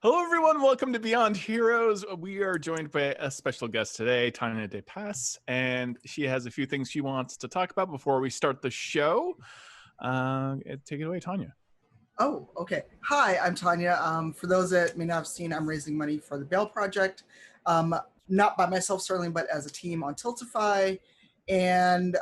Hello, everyone. Welcome to Beyond Heroes. We are joined by a special guest today, Tanya DePass, and she has a few things she wants to talk about before we start the show. Take it away, Tanya. Oh, okay. Hi, I'm Tanya. For those that may not have seen, I'm raising money for the Bail Project. Not by myself, certainly, but as a team on Tiltify. And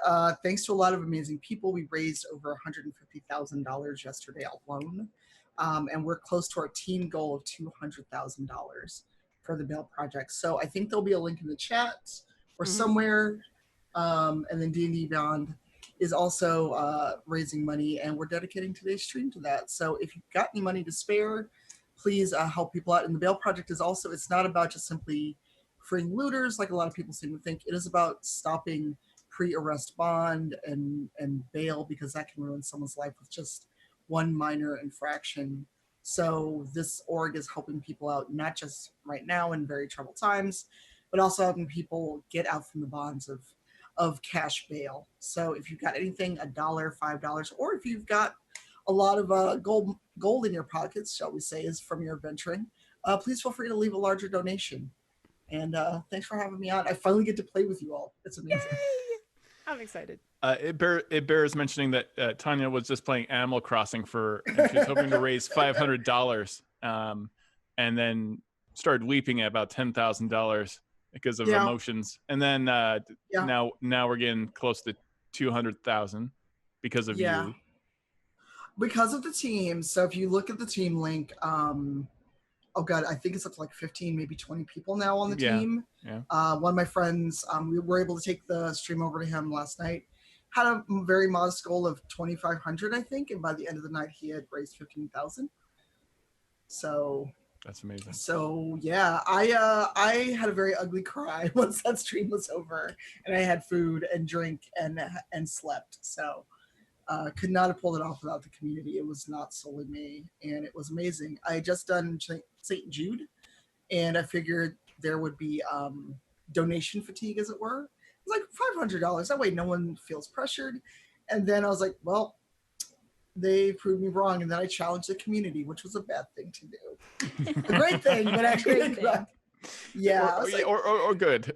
thanks to a lot of amazing people, we raised over $150,000 yesterday alone. And we're close to our team goal of $200,000 for the Bail Project. So I think there'll be a link in the chat or somewhere. And then D&D Beyond is also raising money, and we're dedicating today's stream to that. So if you've got any money to spare, please help people out. And the Bail Project is also, it's not about just simply freeing looters like a lot of people seem to think. It is about stopping pre-arrest bond and bail, because that can ruin someone's life with just one minor infraction. So this org is helping people out, not just right now in very troubled times, but also helping people get out from the bonds of cash bail. So if you've got anything, $1, $5, or if you've got a lot of gold in your pockets, shall we say, is from your adventuring, please feel free to leave a larger donation. And thanks for having me on. I finally get to play with you all. It's amazing. Yay! I'm excited. It bears mentioning that Tanya was just playing Animal Crossing and she was hoping to raise $500, and then started weeping at about $10,000 because of emotions. And then now we're getting close to 200,000 because of you. Because of the team. So if you look at the team link, oh God, I think it's up to like 15, maybe 20 people now on the team. Yeah. One of my friends, we were able to take the stream over to him last night. Had a very modest goal of 2,500, I think, and by the end of the night, he had raised 15,000. So that's amazing. So yeah, I had a very ugly cry once that stream was over, and I had food and drink and slept. So could not have pulled it off without the community. It was not solely me, and it was amazing. I had just done St. Jude, and I figured there would be donation fatigue, as it were. It was like $500. That way no one feels pressured. And then I was like, well, they proved me wrong, and then I challenged the community, which was a bad thing to do. A great thing, but actually, yeah. Or good.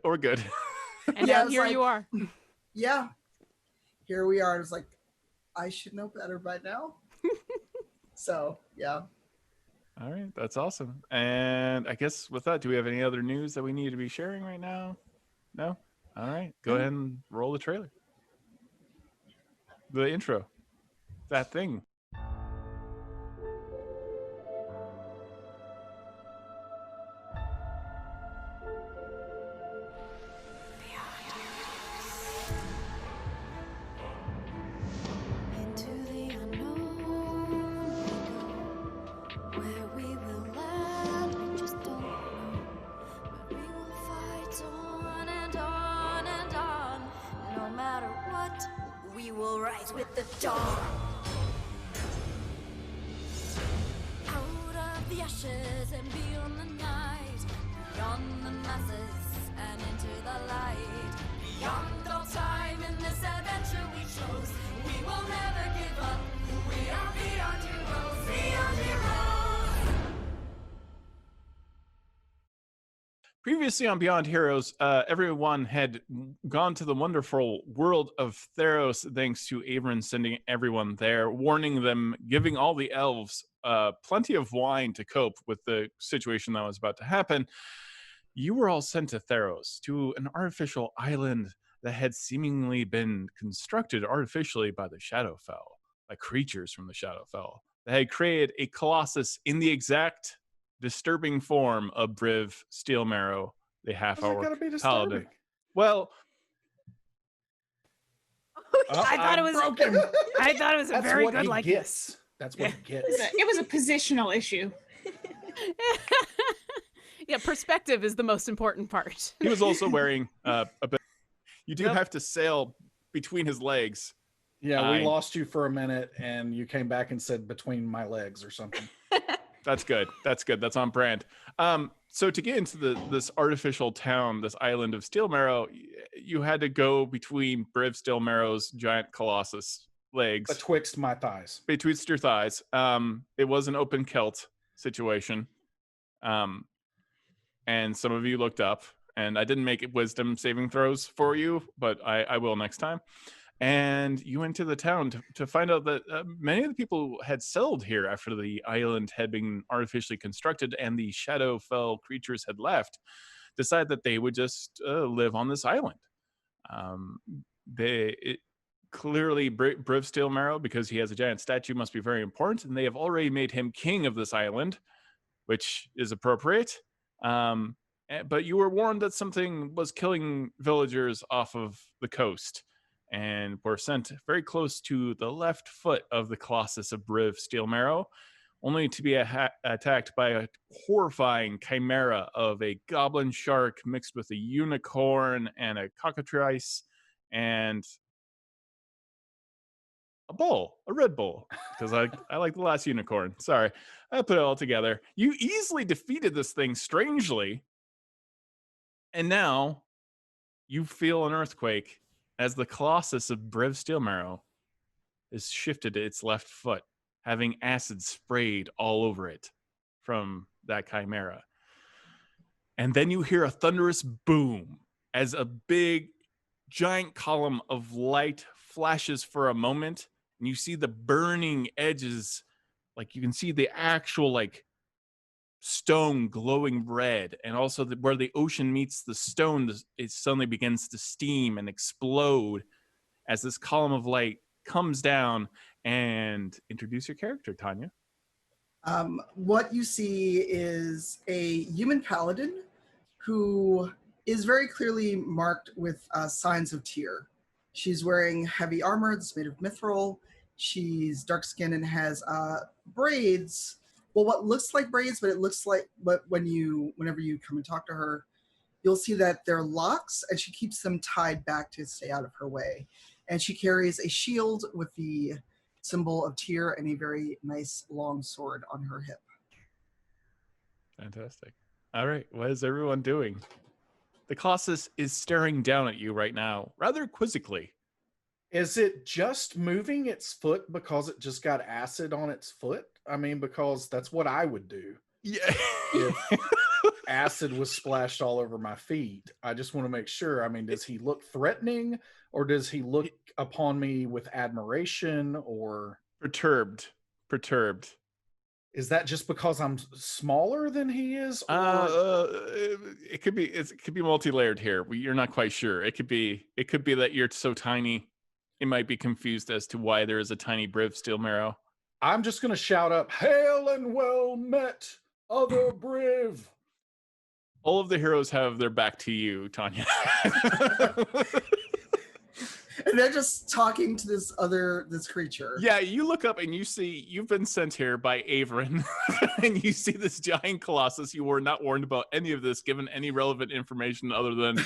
And now here you are. Yeah, here we are. It was like, I should know better by now. So, yeah. All right, that's awesome. And I guess with that, do we have any other news that we need to be sharing right now? No? All right, go ahead and roll the trailer. The intro. That thing. With the dawn, out of the ashes and beyond the night, beyond the masses and into the light, beyond all time in this adventure we chose. We will never give up. We are beyond heroes, beyond heroes. Previously on Beyond Heroes, everyone had gone to the wonderful world of Theros thanks to Averin sending everyone there, warning them, giving all the elves plenty of wine to cope with the situation that was about to happen. You were all sent to Theros, to an artificial island that had seemingly been constructed artificially by the Shadowfell, by creatures from the Shadowfell, that had created a Colossus in the exact disturbing form of Briv Steelmarrow, the Half-Orc Paladin. Well, I thought it was broken. I thought it was a very good likeness. That's what he gets. It was a positional issue. Yeah, perspective is the most important part. He was also wearing a bit. You do have to sail between his legs. Yeah, we lost you for a minute, and you came back and said between my legs or something. That's good. That's good. That's on brand. So to get into this artificial town, this island of Steelmarrow, you had to go between Briv Steelmarrow's giant Colossus legs. Betwixt my thighs. Betwixt your thighs. It was an open Celt situation. And some of you looked up, and I didn't make wisdom saving throws for you, but I will next time. And you went to the town to find out that many of the people had settled here after the island had been artificially constructed and the Shadowfell creatures had left, decided that they would just live on this island. Clearly, Briv Steelmarrow, because he has a giant statue, must be very important, and they have already made him king of this island, which is appropriate. But you were warned that something was killing villagers off of the coast, and were sent very close to the left foot of the Colossus of Briv Steelmarrow, only to be attacked by a horrifying chimera of a goblin shark mixed with a unicorn and a cockatrice and a Red Bull, because I like the last unicorn. Sorry, I put it all together. You easily defeated this thing, strangely, and now you feel an earthquake as the Colossus of Briv Steelmarrow is shifted to its left foot, having acid sprayed all over it from that chimera. And then you hear a thunderous boom as a big, giant column of light flashes for a moment, and you see the burning edges, like you can see the actual like stone glowing red, and also where the ocean meets the stone, it suddenly begins to steam and explode as this column of light comes down. And introduce your character, Tanya. What you see is a human paladin who is very clearly marked with signs of tier. She's wearing heavy armor that's made of mithril. She's dark-skinned and has braids. Well, what looks like braids, but it looks like, but whenever you come and talk to her, you'll see that they're locks, and she keeps them tied back to stay out of her way. And she carries a shield with the symbol of tier and a very nice long sword on her hip. Fantastic. All right, what is everyone doing? The Colossus is staring down at you right now, rather quizzically. Is it just moving its foot because it just got acid on its foot? I mean, because that's what I would do. Yeah. If acid was splashed all over my feet. I just want to make sure. I mean, does he look threatening, or does he look upon me with admiration, or perturbed? Is that just because I'm smaller than he is? It could be multi-layered here. You're not quite sure. It could be that you're so tiny, it might be confused as to why there is a tiny Briv Steelmarrow. I'm just going to shout up, "Hail and well met, other Briv." All of the heroes have their back to you, Tanya. And they're just talking to this creature. Yeah, you look up and you see you've been sent here by Averyn, and you see this giant Colossus. You were not warned about any of this, given any relevant information other than,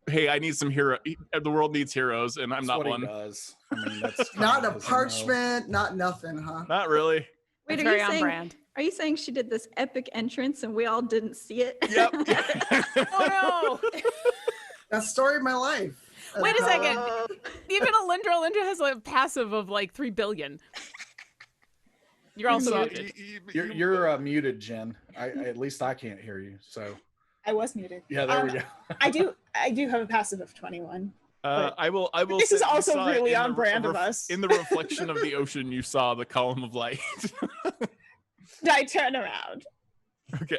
hey, I need some hero. The world needs heroes, and I'm not one. He does. I mean, that's not a parchment, not nothing, huh? Not really. Wait, Are you saying she did this epic entrance and we all didn't see it? Yep. Oh no! That's the story of my life. Wait a second. Even Alyndra has a passive of like 3 billion. You're also muted. You're muted, Jen. At least I can't hear you. So I was muted. Yeah, there we go. I do have a passive of 21. I will. This is also really on brand of us. In the reflection of the ocean, you saw the column of light. I turn around. Okay.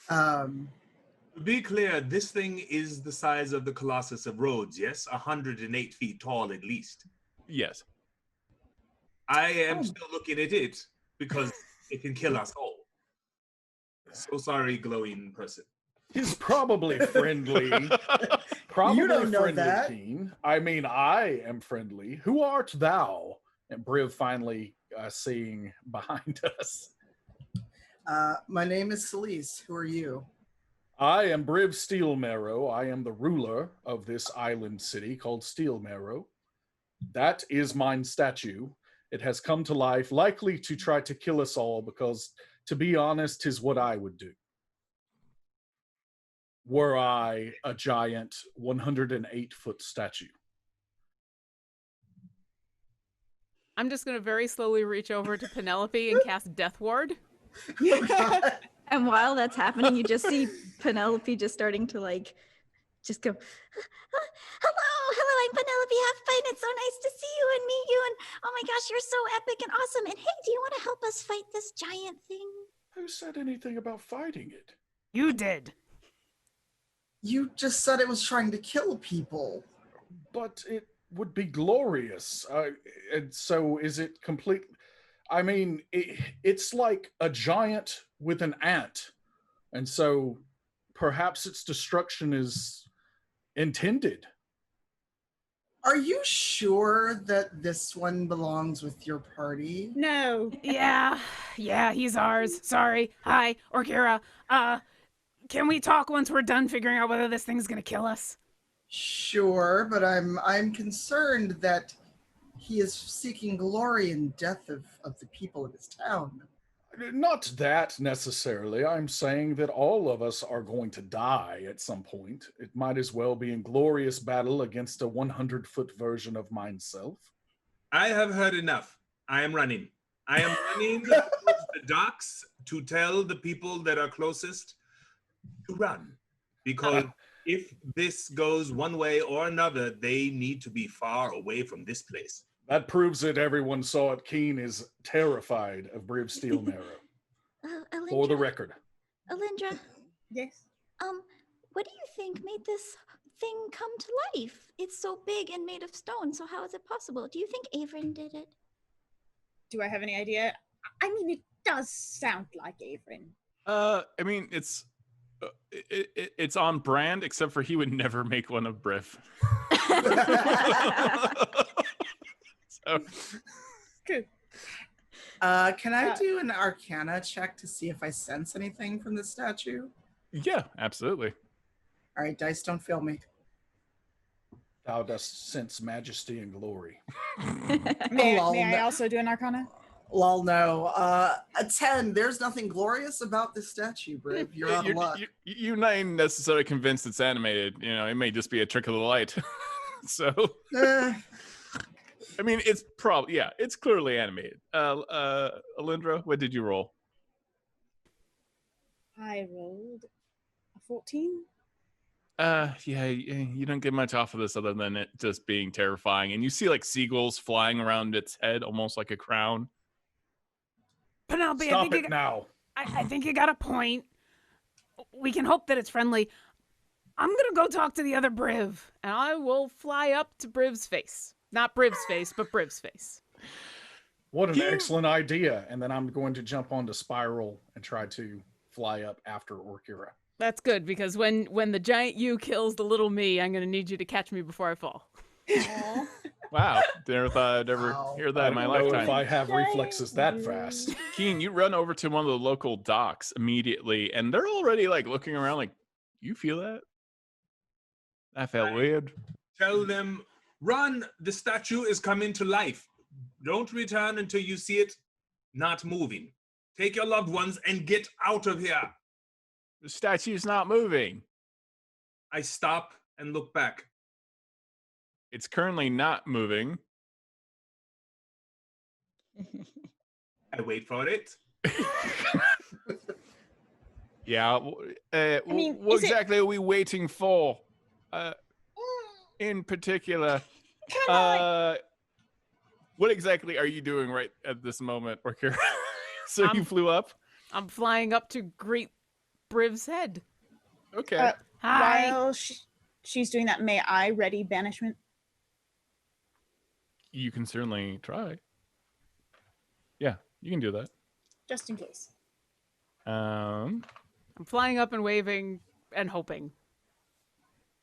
To be clear, this thing is the size of the Colossus of Rhodes, yes? 108 feet tall at least. Yes. I am still looking at it because it can kill us all. So sorry, glowing person. He's probably friendly. Probably You don't know friendly, that. Keen. I mean, I am friendly. Who art thou? And Briv finally seeing behind us. My name is Celise. Who are you? I am Briv Steelmarrow. I am the ruler of this island city called Steelmarrow. That is mine statue. It has come to life, likely to try to kill us all because, to be honest, 'tis what I would do. Were I a giant 108-foot statue. I'm just going to very slowly reach over to Penelope and cast Death Ward. And while that's happening, you just see Penelope just starting to like, just go, hello, I'm Penelope Halfpine. It's so nice to see you and meet you. And oh my gosh, you're so epic and awesome. And hey, do you want to help us fight this giant thing? Who said anything about fighting it? You did. You just said it was trying to kill people. But it would be glorious. And so is it complete? I mean, it's like a giant with an ant. And so perhaps its destruction is intended. Are you sure that this one belongs with your party? No. Yeah, he's ours. Sorry. Hi, Orkira. Can we talk once we're done figuring out whether this thing's gonna kill us? Sure, but I'm concerned that he is seeking glory and death of the people of his town. Not that necessarily. I'm saying that all of us are going to die at some point. It might as well be in glorious battle against a 100-foot version of myself. I have heard enough. I am running. I am running towards the docks to tell the people that are closest to run. Because if this goes one way or another, they need to be far away from this place. That proves it. Everyone saw it. Keen is terrified of Briv Steelmarrow. Alyndra, For the record. Alyndra, Yes. what do you think made this thing come to life? It's so big and made of stone, so how is it possible? Do you think Aelfrin did it? Do I have any idea? I mean, it does sound like Aelfrin. I mean, it's on brand, except for he would never make one of Briv. So. True. Can I do an Arcana check to see if I sense anything from this statue? Yeah, absolutely. All right, dice, don't fail me. Thou dost sense majesty and glory. May Lol, I no. also do an Arcana? Lol, no. A 10. There's nothing glorious about this statue, Briv. You're out of luck. You're not even necessarily convinced it's animated. You know, it may just be a trick of the light. So, I mean, it's probably, yeah, it's clearly animated. Alyndra, what did you roll? I rolled a 14. Yeah, you don't get much off of this other than it just being terrifying. And you see like seagulls flying around its head, almost like a crown. Penelope, Stop it now. I think you got a point. We can hope that it's friendly. I'm gonna go talk to the other Briv, and I will fly up to Briv's face. Not Briv's face, but Briv's face. What an excellent idea. And then I'm going to jump onto Spiral and try to fly up after Orkira. That's good, because when the giant you kills the little me, I'm gonna need you to catch me before I fall. Wow, never thought I'd ever hear that in my lifetime. If I have reflexes that fast. Keen, you run over to one of the local docks immediately, and they're already like looking around like, you feel that? That felt weird. Tell them, run, the statue is coming to life. Don't return until you see it not moving. Take your loved ones and get out of here. The statue's not moving. I stop and look back. It's currently not moving. I wait for it. Yeah. mean, what is it- exactly are we waiting for? In particular, what exactly are you doing right at this moment, Orkira? So you flew up? I'm flying up to greet Briv's head. Okay. Hi. While she's doing that, may I ready banishment? You can certainly try. Yeah, you can do that. Just in case. I'm flying up and waving and hoping.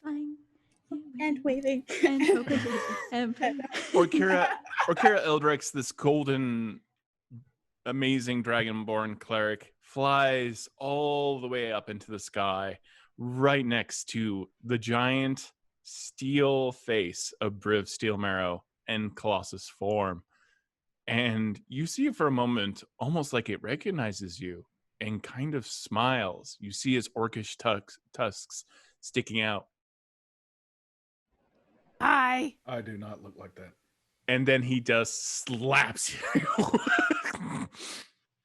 Fine. And waving. And hoping. And Orkira Eldrix, this golden, amazing Dragonborn cleric, flies all the way up into the sky, right next to the giant steel face of Briv Steelmarrow and Colossus form. And you see it for a moment, almost like it recognizes you and kind of smiles. You see his orcish tusks sticking out. Hi. I do not look like that. And then he just slaps you.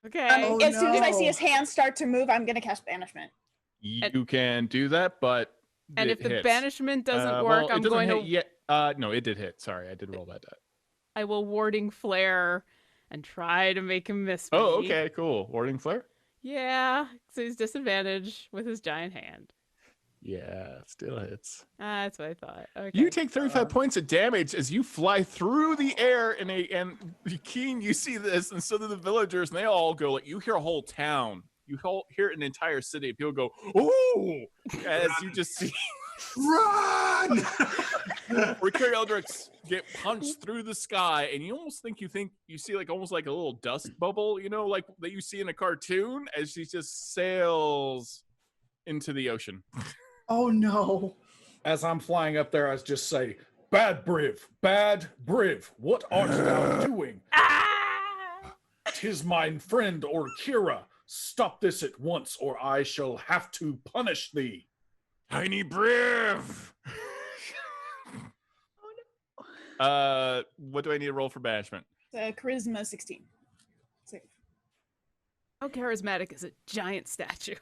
Okay. Oh, As soon as I see no. his hands start to move, I'm gonna cast banishment. You can do that, but And it if the hits. banishment doesn't Well, work, it I'm doesn't going hit to. yet. No, it did hit. Sorry, I did roll that die. I will warding flare and try to make him miss me. Oh, okay, cool. Warding flare. Yeah, so he's disadvantaged with his giant hand. Yeah, still hits. That's what I thought. Okay. You take 35 points of damage as you fly through the air and Keen, you see this, and so do the villagers, and they all go like, you hear a whole town. You hear an entire city. People go, "Ooh!" as you just see Run! Orkira Eldritch get punched through the sky, and you almost think you see like almost like a little dust bubble, like that you see in a cartoon as she just sails into the ocean. Oh no. As I'm flying up there, I just say, bad Briv, what art thou doing? Ah! 'Tis mine friend Orkira. Stop this at once, or I shall have to punish thee. Tiny Briv! What do I need to roll for banishment? Charisma 16. Save. How charismatic is a giant statue?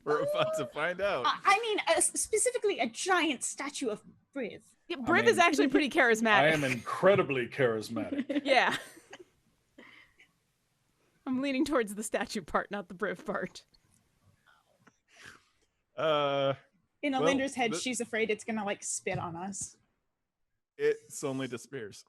We're about to find out. I mean, specifically a giant statue of Briv. Yeah, Briv is actually pretty charismatic. I am incredibly charismatic. Yeah. I'm leaning towards the statue part, not the Briv part. In Well, Alyndra's head, she's afraid it's gonna like spit on us. it suddenly disappears.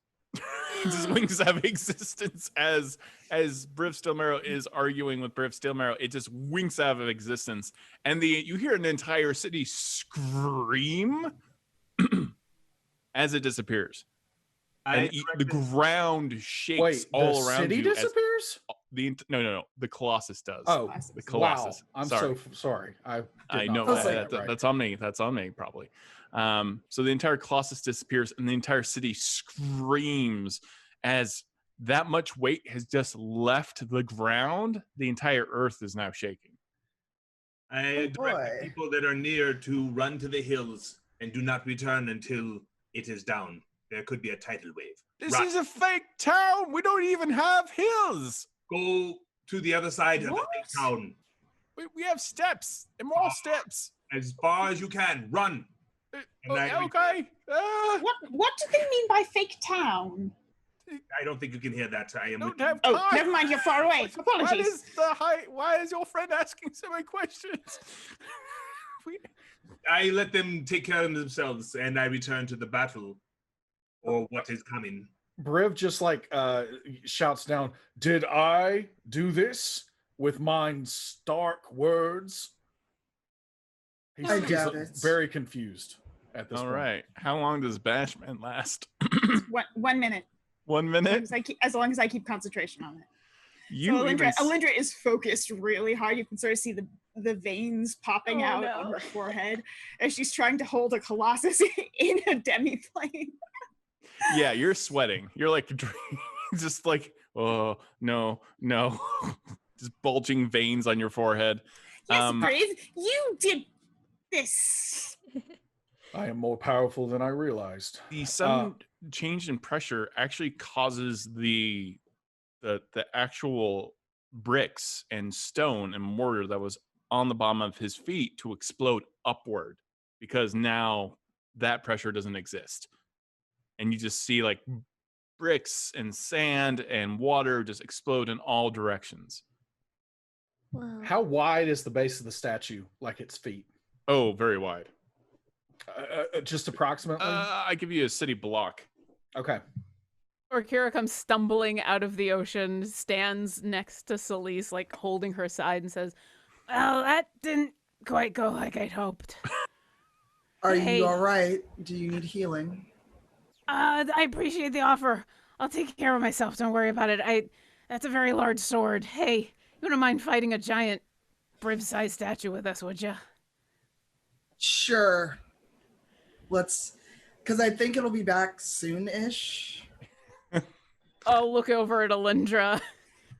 Just winks out of existence as Briv Steelmarrow is arguing with Briv Steelmarrow. It just winks out of existence, and you hear an entire city scream as it disappears, and the ground shakes Wait, all the around city you. disappears? No. The Colossus does. Oh, the Colossus. Wow. I'm Sorry. so sorry. I know that's on me. That's on me, probably. So the entire Colossus disappears, and the entire city screams as that much weight has just left the ground. The entire earth is now shaking. I direct the people that are near to run to the hills and do not return until it is down. There could be a tidal wave. This is a fake town. We don't even have hills. Go to the other side of the big town. We have steps, immoral steps. As far as you can, run. Okay. What do they mean by fake town? I don't think you can hear that. I am. Don't have time. Oh, never mind. You're far away. Apologies. Why is your friend asking so many questions? I let them take care of themselves, and I return to the battle, or what is coming. Briv just shouts down, "Did I do this with mine stark words?" I doubt it. Very confused at this point. All right. How long does banishment last? 1 minute. 1 minute? As long as I keep concentration on it. So Alyndra is focused really hard. You can sort of see the veins popping out on her forehead as she's trying to hold a Colossus in a demi-plane. Yeah, you're sweating. You're like, just like, oh, no. Just bulging veins on your forehead. Yes, Briv, you did this. I am more powerful than I realized. The sudden change in pressure actually causes the actual bricks and stone and mortar that was on the bottom of his feet to explode upward, because now that pressure doesn't exist. And you just see like bricks and sand and water just explode in all directions. Wow. How wide is the base of the statue, like its feet? Oh, very wide. Just approximately? I give you a city block. Okay. Orkira comes stumbling out of the ocean, stands next to Celise, like holding her side, and says, "Well, that didn't quite go like I'd hoped." Are Hey. you all right? Do you need healing? I appreciate the offer. I'll take care of myself. Don't worry about it. That's a very large sword. Hey, you wouldn't mind fighting a giant Briv-sized statue with us, would you? Sure. Because I think it'll be back soon-ish. I'll look over at Alyndra.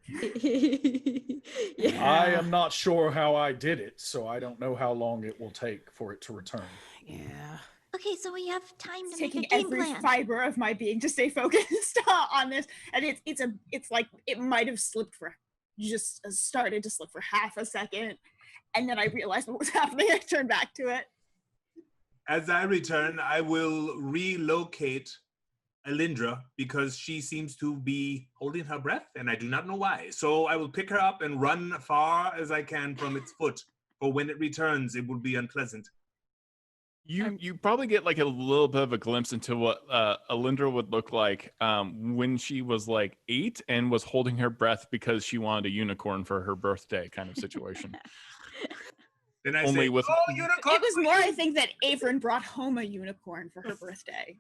Yeah. I am not sure how I did it, so I don't know how long it will take for it to return. Yeah. Okay, so we have time to Taking make a game every plan. fiber of my being to stay focused on this, and it's like it might have slipped for just started to slip for half a second, and then I realized what was happening. I turned back to it. As I return, I will relocate Alyndra because she seems to be holding her breath, and I do not know why. So I will pick her up and run far as I can from its foot. For when it returns, it will be unpleasant. You probably get like a little bit of a glimpse into what Alyndra would look like when she was like 8 and was holding her breath because she wanted a unicorn for her birthday, kind of situation. Then I Only say, with "Oh, unicorn!" It was more, I think, that Averin brought home a unicorn for her birthday.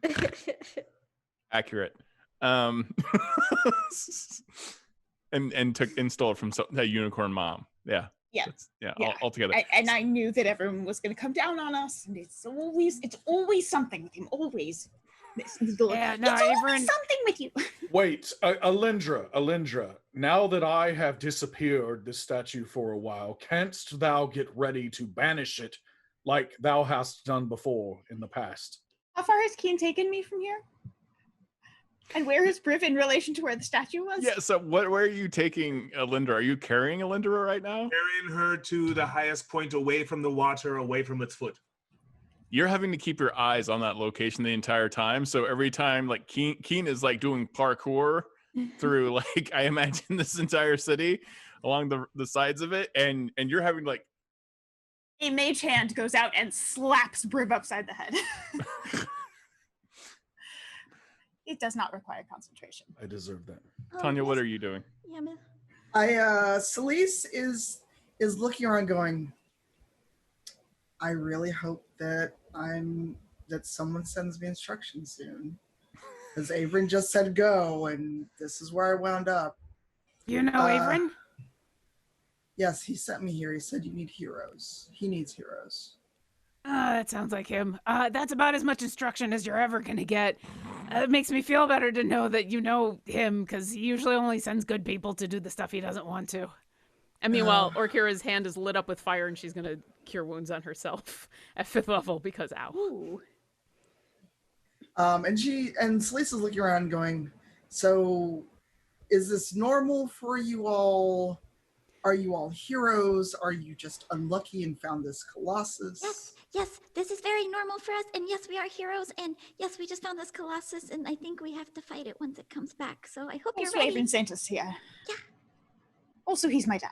Accurate. And stole it from a unicorn mom. Yeah. Yeah. Yeah. Yeah. All together. And I knew that everyone was going to come down on us, and it's always something with him. Always. Yeah, no, it's always Averin- something with you. Wait, Alyndra, now that I have disappeared this statue for a while, canst thou get ready to banish it like thou hast done before in the past? How far has Keen taken me from here? And where is Briv in relation to where the statue was? Yeah, so where are you taking Alyndra? Are you carrying Alyndra right now? Carrying her to the highest point away from the water, away from its foot. You're having to keep your eyes on that location the entire time. So every time, like, Keen is like doing parkour through, like, I imagine this entire city along the sides of it, and you're having like A mage hand goes out and slaps Briv upside the head. It does not require concentration. I deserve that. Tanya, what are you doing? Yeah, man. Celise is looking around going, I really hope that someone sends me instructions soon. Because Averin just said go, and this is where I wound up. You know Averin? Yes, he sent me here. He said you need heroes. He needs heroes. That sounds like him. That's about as much instruction as you're ever gonna get. It makes me feel better to know that you know him, because he usually only sends good people to do the stuff he doesn't want to. And meanwhile, Orkira's hand is lit up with fire, and she's gonna cure wounds on herself at 5th level because ow. Ooh. And Celise is looking around going, so is this normal for you all? Are you all heroes? Are you just unlucky and found this Colossus? Yes, this is very normal for us, and yes, we are heroes, and yes, we just found this Colossus, and I think we have to fight it once it comes back, so I hope you're ready. Averin sent us here. Yeah. Also, he's my dad.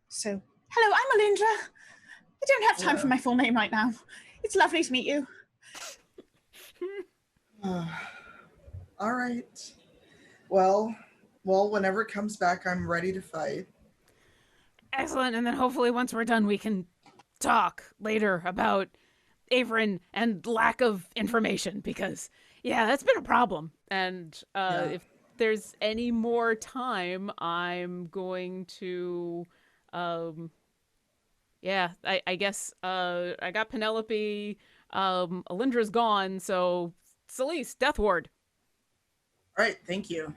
So, hello, I'm Alyndra. I don't have time for my full name right now. It's lovely to meet you. All right. Well, whenever it comes back, I'm ready to fight. Excellent, and then hopefully once we're done, we can talk later about Averin and lack of information, because, yeah, that's been a problem. And if there's any more time, I'm going to, I guess I got Penelope, Alyndra's gone, so Celise, Death Ward. All right, thank you.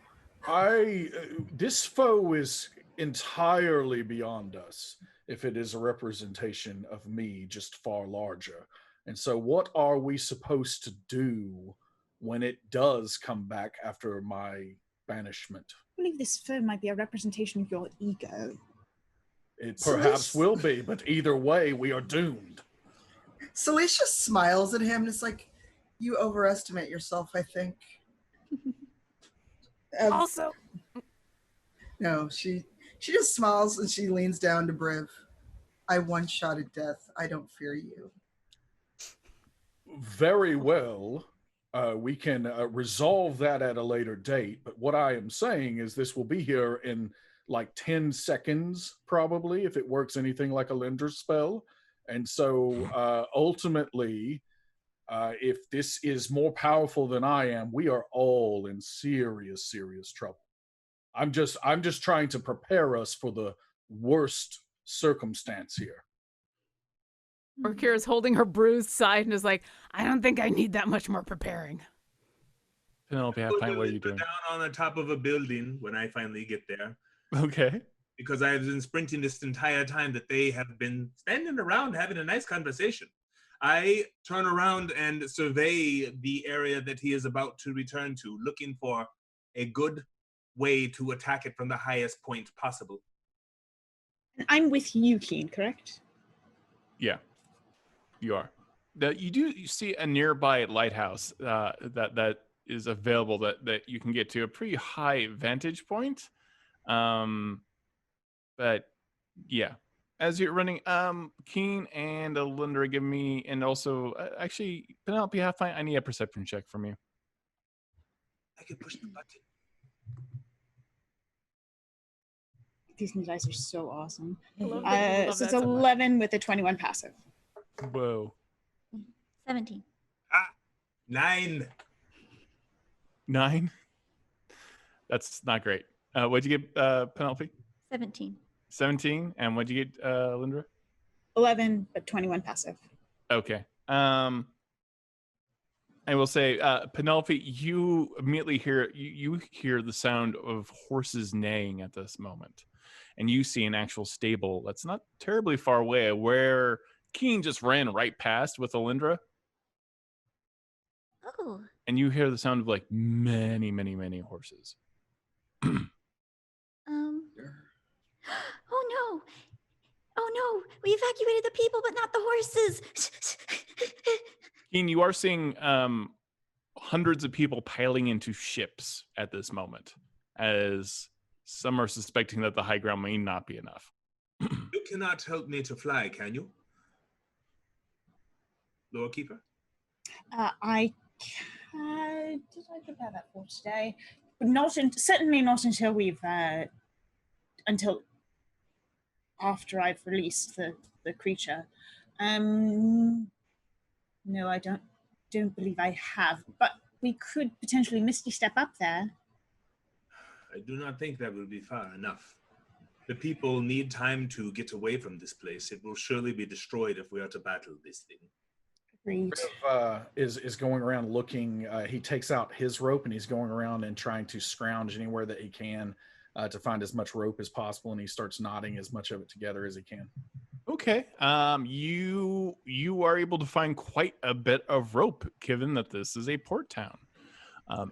This foe is entirely beyond us if it is a representation of me, just far larger. And so what are we supposed to do when it does come back after my banishment? I believe this foe might be a representation of your ego. It perhaps will be, but either way, we are doomed. Celise just smiles at him and it's like, you overestimate yourself, I think. Also, no, she just smiles and she leans down to Briv. I one-shotted death. I don't fear you. Very well. We can resolve that at a later date. But what I am saying is this will be here in like 10 seconds, probably, if it works anything like a Alyndra's spell. And so ultimately, if this is more powerful than I am, we are all in serious, serious trouble. I'm just trying to prepare us for the worst circumstance here. Orkira's holding her bruised side and is like, I don't think I need that much more preparing. Penelope, what are you doing? Down on the top of a building when I finally get there. Okay. Because I have been sprinting this entire time that they have been standing around having a nice conversation. I turn around and survey the area that he is about to return to, looking for a good way to attack it from the highest point possible. And I'm with you, Keen, correct? Yeah, you are. You see a nearby lighthouse that is available that you can get to a pretty high vantage point. But yeah, as you're running, Keen and Alyndra, give me, and also actually Penelope, I need a perception check from you. I can push the button. These new dice are so awesome. Love So it's that so much. 11 with a 21 passive. Whoa. 17. 9. 9? That's not great. What'd you get, Penelope? 17. 17. And what'd you get, Alyndra? 11, but 21 passive. Okay. I will say, Penelope, you immediately hear you hear the sound of horses neighing at this moment, and you see an actual stable that's not terribly far away, where Keen just ran right past with Alyndra. Oh. And you hear the sound of like many, many, many horses. Oh no! Oh no! We evacuated the people, but not the horses. Keen, you are seeing hundreds of people piling into ships at this moment, as some are suspecting that the high ground may not be enough. You cannot help me to fly, can you? Lorekeeper? I did I prepare that for today? Certainly not until we've until after I've released the creature. No, I don't believe I have. But we could potentially misty step up there. I do not think that will be far enough. The people need time to get away from this place. It will surely be destroyed if we are to battle this thing. Agreed. Briv, is going around looking. He takes out his rope and he's going around and trying to scrounge anywhere that he can to find as much rope as possible, and he starts knotting as much of it together as he can. Okay. You are able to find quite a bit of rope, given that this is a port town.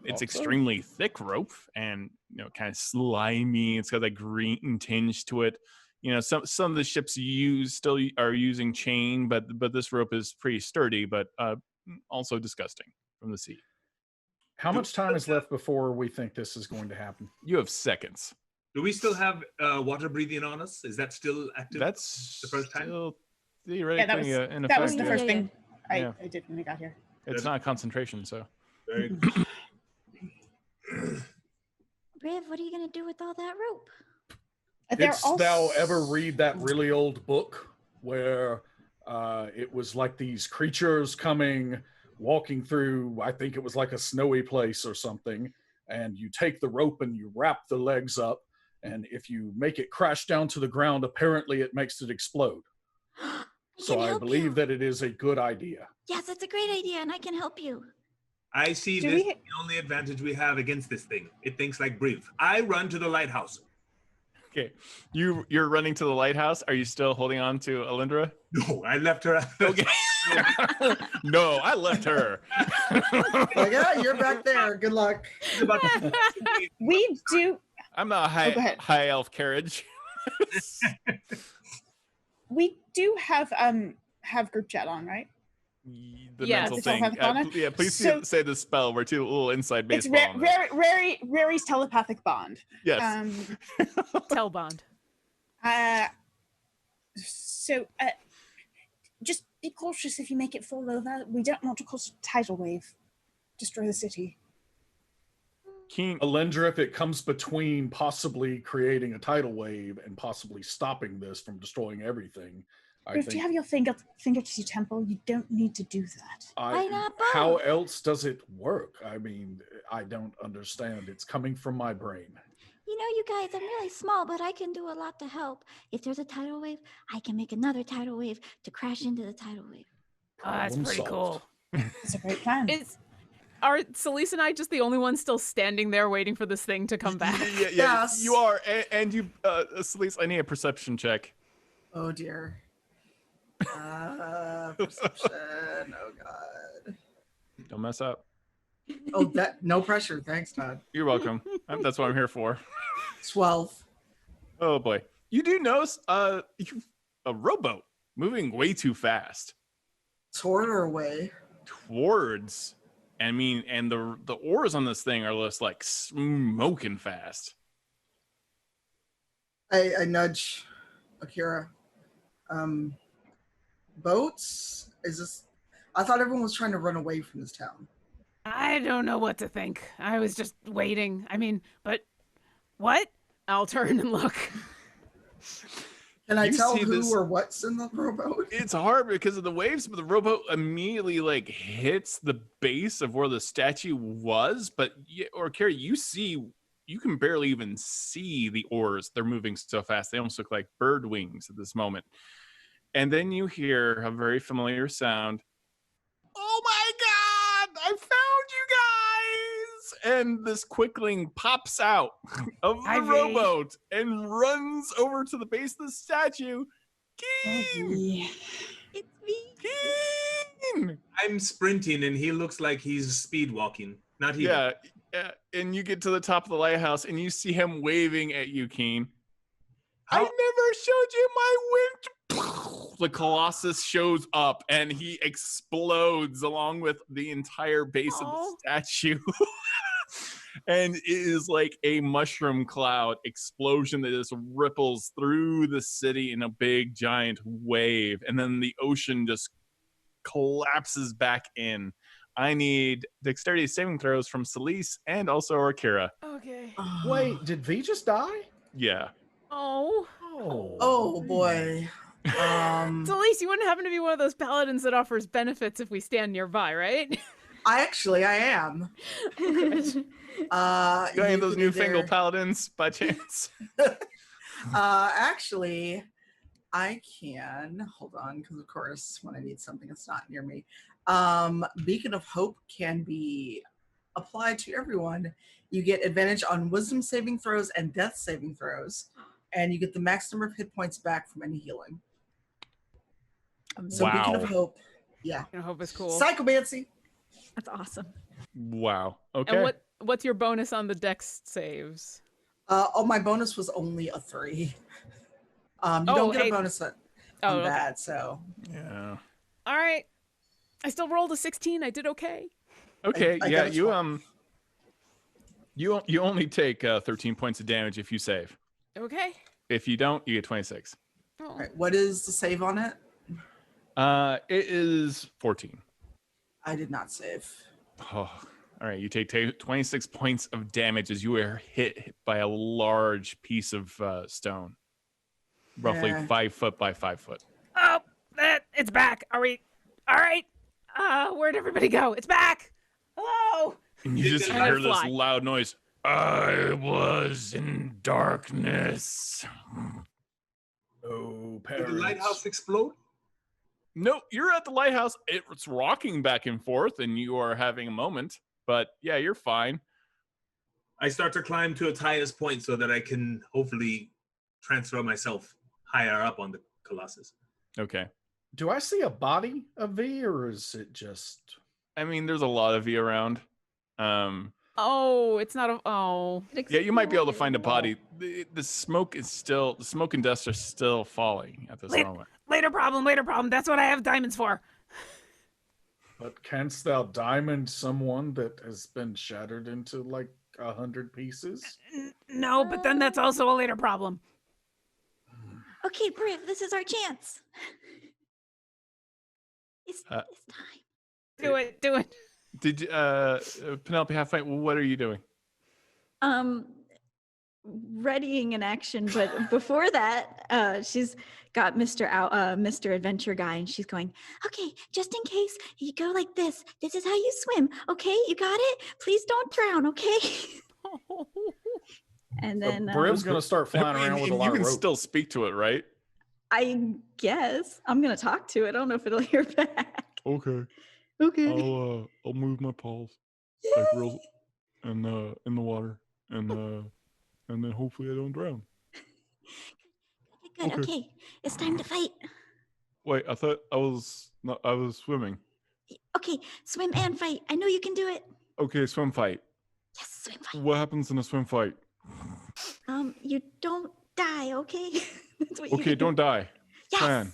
It's extremely thick rope and kind of slimy. It's got that green tinge to it. Some of the ships still are using chain, but this rope is pretty sturdy, but also disgusting from the sea. How much time is left before we think this is going to happen? You have seconds. Do we still have water breathing on us? Is that still active? That's the first time. Still theoretically in effect. That was the first thing Yeah. I did when I got here. It's not concentration, so. Very good. Briv, what are you going to do with all that rope? Thou ever read that really old book where it was like these creatures walking through, I think it was like a snowy place or something, and you take the rope and you wrap the legs up, and if you make it crash down to the ground, apparently it makes it explode. So I believe that it is a good idea. Yes, it's a great idea, and I can help you. I see this the only advantage we have against this thing. It thinks like Briv. I run to the lighthouse. Okay, you're running to the lighthouse. Are you still holding on to Alyndra? No, I left her. Okay. No, I left her. Yeah, you're back there. Good luck. We do. I'm not high elf carriage. We do have group chat on, right? The mental thing. Please say the spell. We're too a little inside baseball. It's Rary's telepathic bond. Yes. Tell bond. So just be cautious if you make it fall over. We don't want to cause a tidal wave. Destroy the city. Alyndra, if it comes between possibly creating a tidal wave and possibly stopping this from destroying everything, If you have your finger to your temple, you don't need to do that. How else does it work? I mean, I don't understand. It's coming from my brain. You guys, I'm really small, but I can do a lot to help. If there's a tidal wave, I can make another tidal wave to crash into the tidal wave. Oh, that's pretty cool. It's a great plan. Are Celise and I just the only ones still standing there waiting for this thing to come back? Yeah, yes. You are. And you, Celise, I need a perception check. Oh, dear. Perception. Oh, God. Don't mess up. Oh, no pressure. Thanks, Todd. You're welcome. That's what I'm here for. 12. Oh, boy. You do notice a rowboat moving way too fast. Toward or away? Towards. I mean, and the oars on this thing are just like smoking fast. I nudge Orkira. Boats? Is this? I thought everyone was trying to run away from this town. I don't know what to think. I was just waiting. I mean, but what? I'll turn and look. Can I tell who or what's in the rowboat? It's hard because of the waves, but the rowboat immediately like hits the base of where the statue was. But Orkira, you can barely even see the oars. They're moving so fast. They almost look like bird wings at this moment. And then you hear a very familiar sound. Oh my God, I found you guys! And this quickling pops out of the rowboat and runs over to the base of the statue. Keen! It's me. Keen! I'm sprinting and he looks like he's speed walking. Not he. Yeah, and you get to the top of the lighthouse and you see him waving at you, Keen. I never showed you my winch. The Colossus shows up and he explodes along with the entire base of the statue. And it is like a mushroom cloud explosion that just ripples through the city in a big giant wave. And then the ocean just collapses back in. I need dexterity saving throws from Celise and also Orkira. Okay. Wait, did V just die? Yeah. Oh boy. Celise, you wouldn't happen to be one of those paladins that offers benefits if we stand nearby, right? I am. You got any of those newfangled paladins by chance? Actually, I can. Hold on, because of course, when I need something that's not near me, Beacon of Hope can be applied to everyone. You get advantage on Wisdom saving throws and Death saving throws, and you get the max number of hit points back from any healing. So Beacon of Hope, yeah. Beacon of Hope is cool. Psychomancy. That's awesome. Wow. Okay. And what's your bonus on the Dex saves? My bonus was only a 3. You don't get a bonus on that, so. Yeah. All right. I still rolled a 16. I did okay. Okay. You only take 13 points of damage if you save. Okay. If you don't, you get 26. All right. What is the save on it? It is 14. I did not save. Oh, all right. You take 26 points of damage as you are hit by a large piece of stone, roughly 5 foot by 5 foot. Oh, it's back. Are we? All right. Where'd everybody go? It's back. Hello. And you just hear this loud noise. I was in darkness. Oh, parents. Did the lighthouse explode? No, you're at the lighthouse. It's rocking back and forth, and you are having a moment. But yeah, you're fine. I start to climb to its highest point so that I can hopefully transfer myself higher up on the Colossus. Okay. Do I see a body of V, or is it just... I mean, there's a lot of you around. It's not a... Oh. Yeah, you might be able to find a body. The smoke and dust are still falling at this moment. Later problem. That's what I have diamonds for. But canst thou diamond someone that has been shattered into like 100 pieces? No, but then that's also a later problem. Okay, Briv, this is our chance. It's time. Do it. Did Penelope have fight? What are you doing? Readying an action, but before that, she's got Mr. Adventure Guy, and she's going, okay, just in case, you go like this. This is how you swim. Okay, you got it? Please don't drown, okay? And then Briv's gonna start flying around with a lot of rope. You can still speak to it, right? I guess I'm gonna talk to it. I don't know if it'll hear back. Okay. I'll move my paws like real and in the water and then hopefully I don't drown. Good. Okay. It's time to fight. Wait, I thought I was swimming. Okay, swim and fight. I know you can do it. Okay, swim fight. Yes, swim fight. What happens in a swim fight? You don't die, okay? That's what Okay, don't die. Yes. Plan.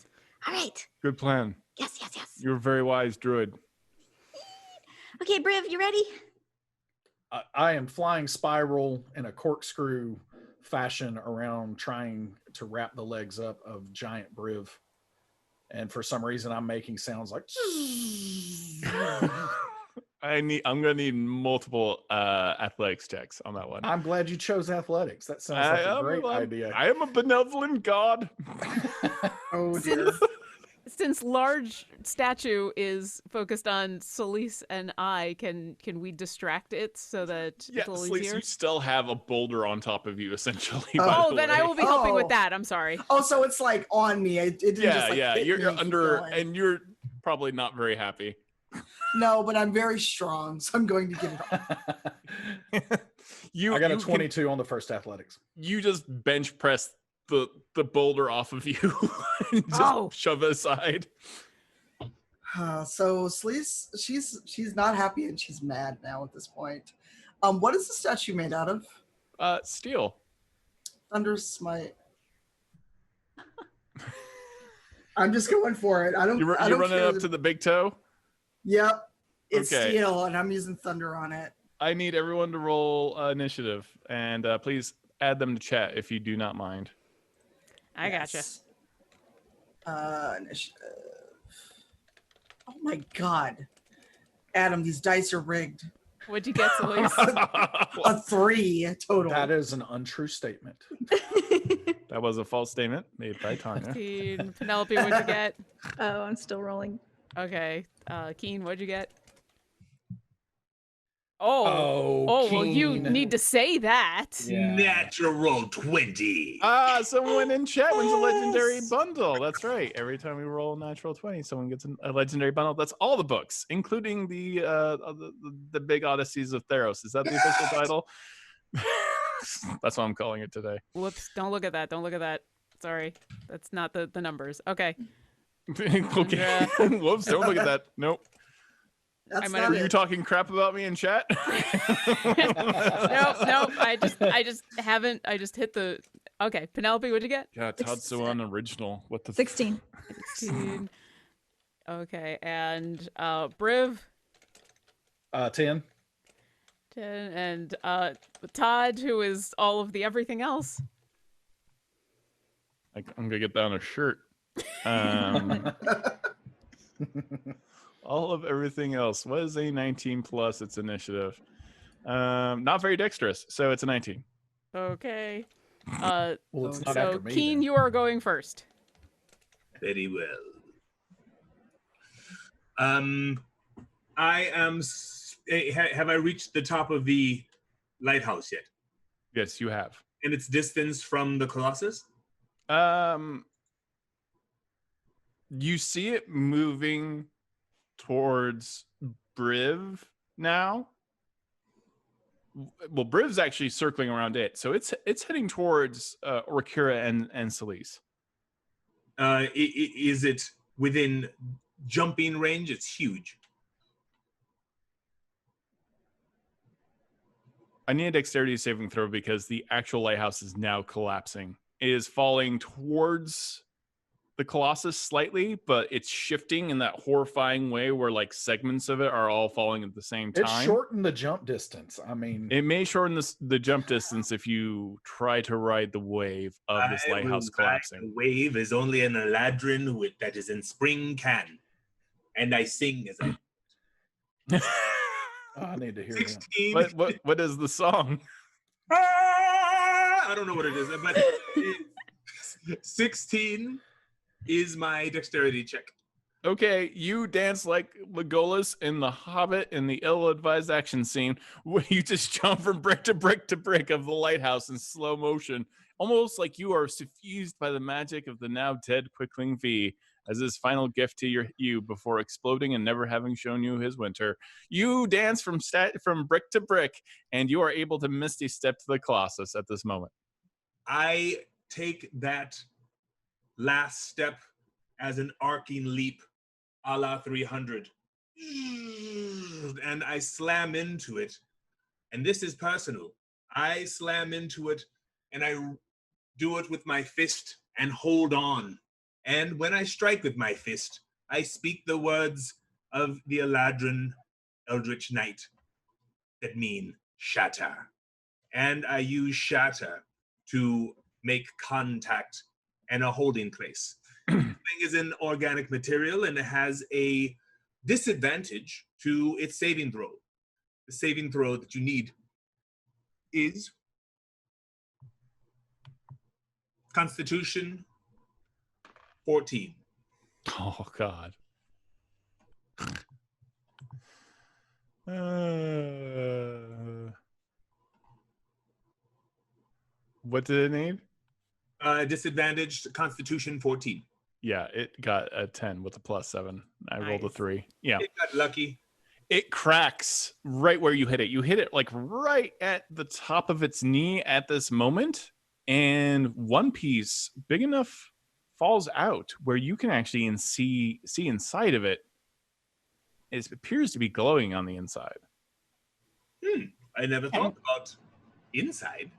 All right. Good plan. Yes. You're a very wise druid. Okay, Briv, you ready? I am flying spiral in a corkscrew fashion around, trying to wrap the legs up of giant Briv. And for some reason, I'm making sounds like. I'm gonna need multiple athletics checks on that one. I'm glad you chose athletics. That sounds like a great idea. I am a benevolent god. Oh dear. Since large statue is focused on Celise and I, can we distract it so that it's a little Celise, easier? you still have a boulder on top of you, essentially. Oh, then I will be helping with Oh. that. I'm sorry. Oh, so it's like on me. It didn't just like hit You're me and keep under, going. and you're probably not very happy. No, but I'm very strong, so I'm going to get it off. I got a 22 on the first athletics. You just bench press the boulder off of you and just shove it aside. So Sleaze, she's not happy and she's mad now at this point. What is the statue made out of? Steel. Thunder Smite. I'm just going for it. I don't. You're I don't running care up to the big toe? Yep. It's Okay. steel, and I'm using thunder on it. I need everyone to roll initiative, and please add them to chat if you do not mind. I gotcha. Initiative. Oh my god, Adam, these dice are rigged. What'd you get, Celise? A 3 total. That is an untrue statement. That was a false statement made by Tanya. 15. Penelope, what'd you get? Oh, I'm still rolling. Okay. Keen, what'd you get? Oh, well, you Keen. need to say that. Yeah. Natural 20. Someone in chat wins a legendary bundle. That's right. Every time we roll a natural 20, someone gets a legendary bundle. That's all the books, including the big Odysseys of Theros. Is that the official title? That's what I'm calling it today. Whoops, don't look at that. Don't look at that. Sorry. That's not the numbers. Okay. Okay. Whoops, don't look at that. Nope. That's might not Were it. you talking crap about me in chat? Nope. I just haven't. I just hit the. Okay, Penelope, what'd you get? Yeah, Todd's so unoriginal. What the 16. 16. Okay, and Briv, 10. 10, and Todd, who is all of the everything else. I'm gonna get that on a shirt. All of everything else. What is a 19 plus its initiative? Not very dexterous, so it's a 19. Okay. Well, it's not So after me. Keen, then. you are going first. Very well. I am. Have I reached the top of the lighthouse yet? Yes, you have. And its distance from the Colossus? You see it moving towards Briv now. Well, Briv's actually circling around it, so it's heading towards Orkira and Celise. Is it within jumping range? It's huge. I need a dexterity saving throw because the actual lighthouse is now collapsing. It is falling towards the Colossus slightly, but it's shifting in that horrifying way where like segments of it are all falling at the same time. It shortened the jump distance. I mean, It may shorten the jump distance if you try to ride the wave of this I lighthouse will collapsing. ride the wave is only an Eladrin that is in spring can. And I sing as I... I need to hear that. 16. What is the song? I don't know what it is, but 16 is my dexterity check. Okay, you dance like Legolas in The Hobbit in the ill-advised action scene where you just jump from brick to brick to brick of the lighthouse in slow motion, almost like you are suffused by the magic of the now dead Quickling V as his final gift to you before exploding and never having shown you his winter. You dance from brick to brick, and you are able to misty step to the Colossus at this moment. I take that last step as an arcing leap a la 300. And I slam into it. And this is personal. I slam into it and I do it with my fist and hold on. And when I strike with my fist, I speak the words of the Eladrin Eldritch Knight that mean shatter. And I use shatter to make contact and a holding place. This thing is an organic material and it has a disadvantage to its saving throw. The saving throw that you need is Constitution 14. Oh, God. What did it need? Disadvantaged Constitution 14. Yeah, it got a 10 with a +7. I rolled a 3. Yeah. It got lucky. It cracks right where you hit it. You hit it like right at the top of its knee at this moment. And one piece big enough falls out where you can actually see inside of it. It appears to be glowing on the inside. I never thought about inside.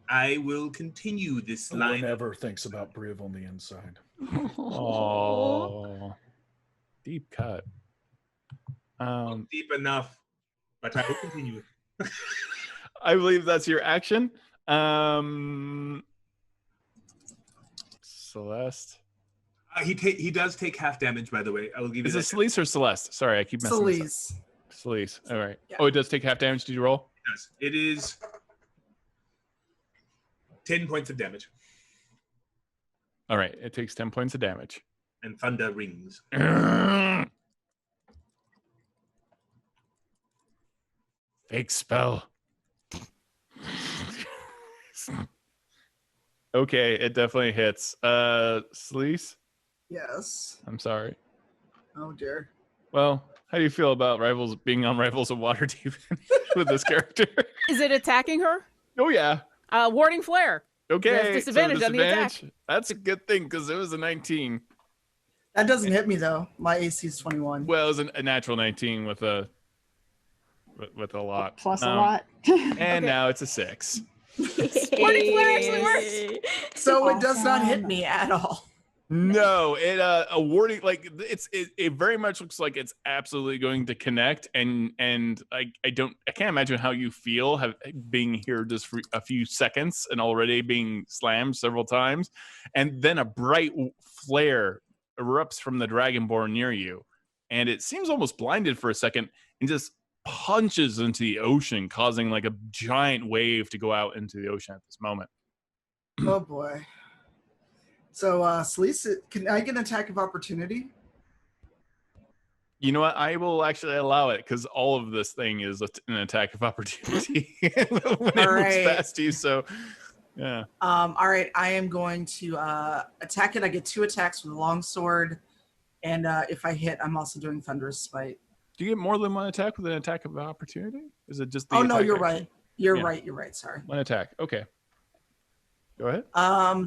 I will continue this No line. one ever thinks about Briv on the inside. Oh, deep cut. Not deep enough, but I will continue. I believe that's your action. Celeste. He does take half damage, by the way. I will give you. Is it Celeste or Celeste? Sorry, I keep messing this Celeste. up. Celeste. All right. Yeah. Oh, it does take half damage. Did you roll? It does. It is 10 points of damage. All right. It takes 10 points of damage. And thunder rings. Fake spell. Okay, it definitely hits. Celeste? Yes. I'm sorry. Oh dear. Well, how do you feel about being on Rivals of Waterdeep with this character? Is it attacking her? Oh yeah. Warding flare. Okay. There's disadvantage on the attack. That's a good thing because it was a 19. That doesn't hit me though. My AC is 21. Well, it was a natural 19 with a lot. Plus a lot. And now it's a 6. Warding flare actually works. So it does not hit me at all. No, it a warding like it very much looks like it's absolutely going to connect, and I can't imagine how you feel being here just for a few seconds and already being slammed several times, and then a bright flare erupts from the Dragonborn near you, and it seems almost blinded for a second and just punches into the ocean, causing like a giant wave to go out into the ocean at this moment. Oh boy. So, Celeste, can I get an attack of opportunity? You know what? I will actually allow it because all of this thing is an attack of opportunity when it moves past you. So, yeah. All right. I am going to attack it. I get 2 attacks with a longsword, and if I hit, I'm also doing Thunderous Smite. Do you get more than one attack with an attack of opportunity? Is it just the? Oh no, you're action? right. You're right. Sorry. One attack. Okay. Go ahead.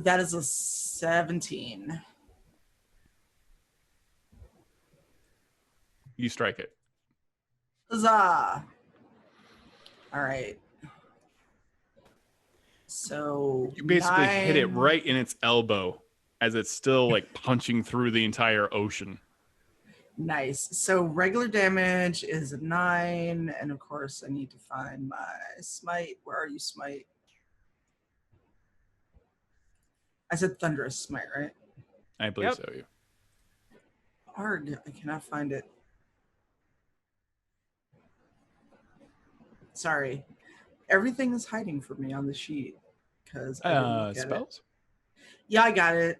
That is a 17. You strike it. Huzzah! All right. So you basically hit it right in its elbow as it's still like punching through the entire ocean. Nice. So regular damage is a 9, and of course I need to find my smite. Where are you, smite? I said Thunderous Smite, right? I believe so. Yeah. Arg, I cannot find it. Sorry. Everything is hiding from me on the sheet because I didn't look at spells? It. Yeah, I got it.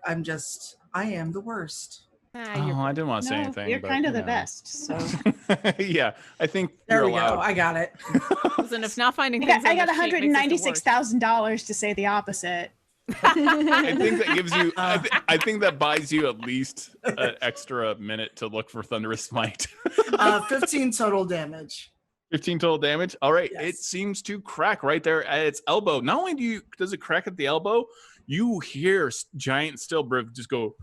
I am the worst. I didn't want to say anything. You're kind of the best. So yeah, I think there we allowed. go. I got it. Listen, if not finding things I got $196,000 to say the opposite. I think that gives you. I think that buys you at least an extra minute to look for Thunderous Smite. 15 total damage. 15 total damage. All right, yes. It seems to crack right there at its elbow. Not only does it crack at the elbow, you hear giant Stillbriv just go,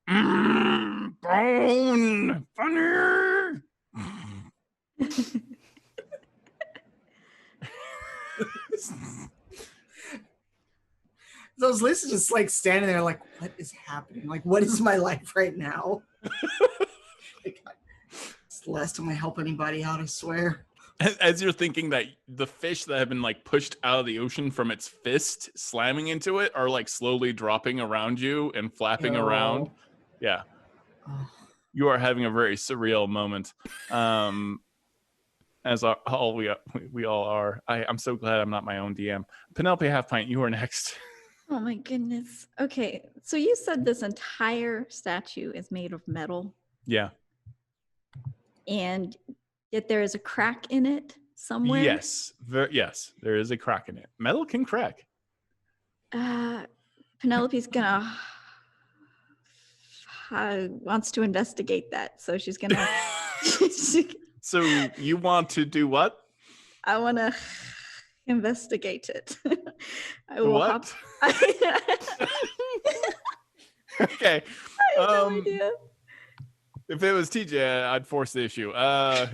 bone, thunder. Lisa's just like standing there like, what is happening? Like, what is my life right now? Like, it's the last time I help anybody out, I swear. As you're thinking that, the fish that have been like pushed out of the ocean from its fist slamming into it are like slowly dropping around you and flapping around. Yeah. Oh. You are having a very surreal moment. As we all are. I'm so glad I'm not my own DM. Penelope Half-Pint, you are next. Oh my goodness. Okay, so you said this entire statue is made of metal. Yeah. And yet there is a crack in it somewhere? Yes. Yes, there is a crack in it. Metal can crack. Penelope's gonna wants to investigate that, so she's gonna. So you want to do what? I want to investigate it. I will what? Okay. I have no idea. If it was TJ, I'd force the issue. I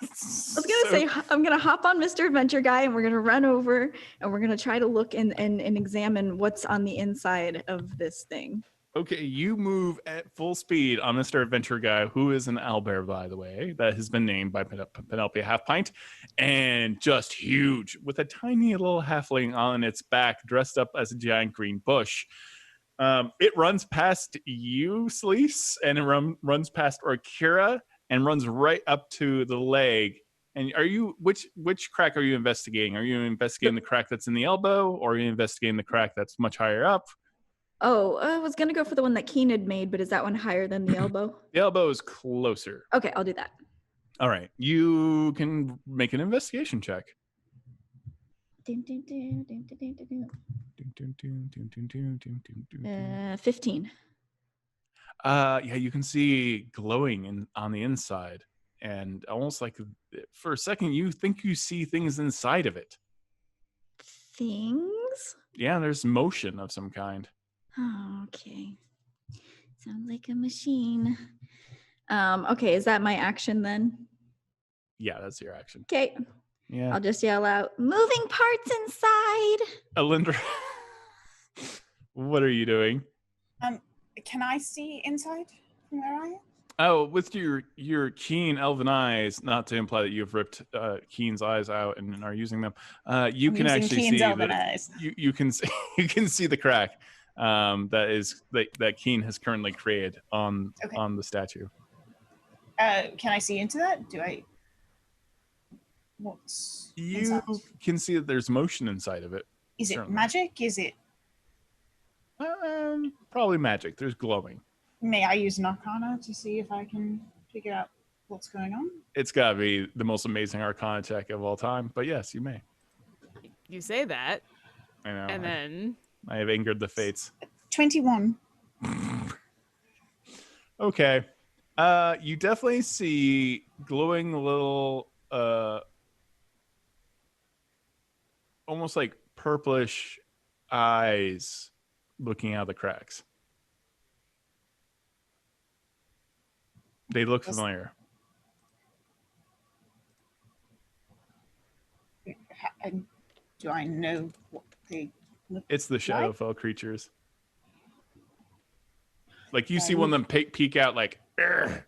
was gonna say I'm gonna hop on Mr. Adventure Guy and we're gonna run over and we're gonna try to look and examine what's on the inside of this thing. Okay, you move at full speed on Mr. Adventure Guy, who is an owlbear, by the way, that has been named by Penelope Half-Pint, and just huge, with a tiny little halfling on its back, dressed up as a giant green bush. It runs past you, Sleece, and it runs past Orkira, and runs right up to the leg. And are you which crack are you investigating? Are you investigating the crack that's in the elbow, or are you investigating the crack that's much higher up? Oh, I was gonna go for the one that Keen had made, but is that one higher than the elbow? The elbow is closer. Okay, I'll do that. All right, you can make an investigation check. 15. Yeah, you can see glowing on the inside, and almost like for a second you think you see things inside of it. Things? Yeah, there's motion of some kind. Oh, okay. Sounds like a machine. Okay, is that my action then? Yeah, that's your action. Okay. Yeah. I'll just yell out, moving parts inside. Alyndra, what are you doing? Can I see inside from where I am? Oh, with your keen elven eyes, not to imply that you've ripped Keen's eyes out and are using them, you can actually Keen's see elven that eyes. you can see the crack that Keen has currently created on the statue. Can I see into that? Do I? What's you inside? can see that there's motion inside of it. Is it certainly. magic? Is it? Probably magic. There's glowing. May I use an arcana to see if I can figure out what's going on? It's gotta be the most amazing arcana check of all time, but yes, you may. You say that. I know. And then I have angered the fates. 21. Okay. You definitely see glowing little almost like purplish eyes looking out of the cracks. They look familiar. Do I know what they look It's the like? Shadowfell creatures. Like you see one of them peek out like. Argh.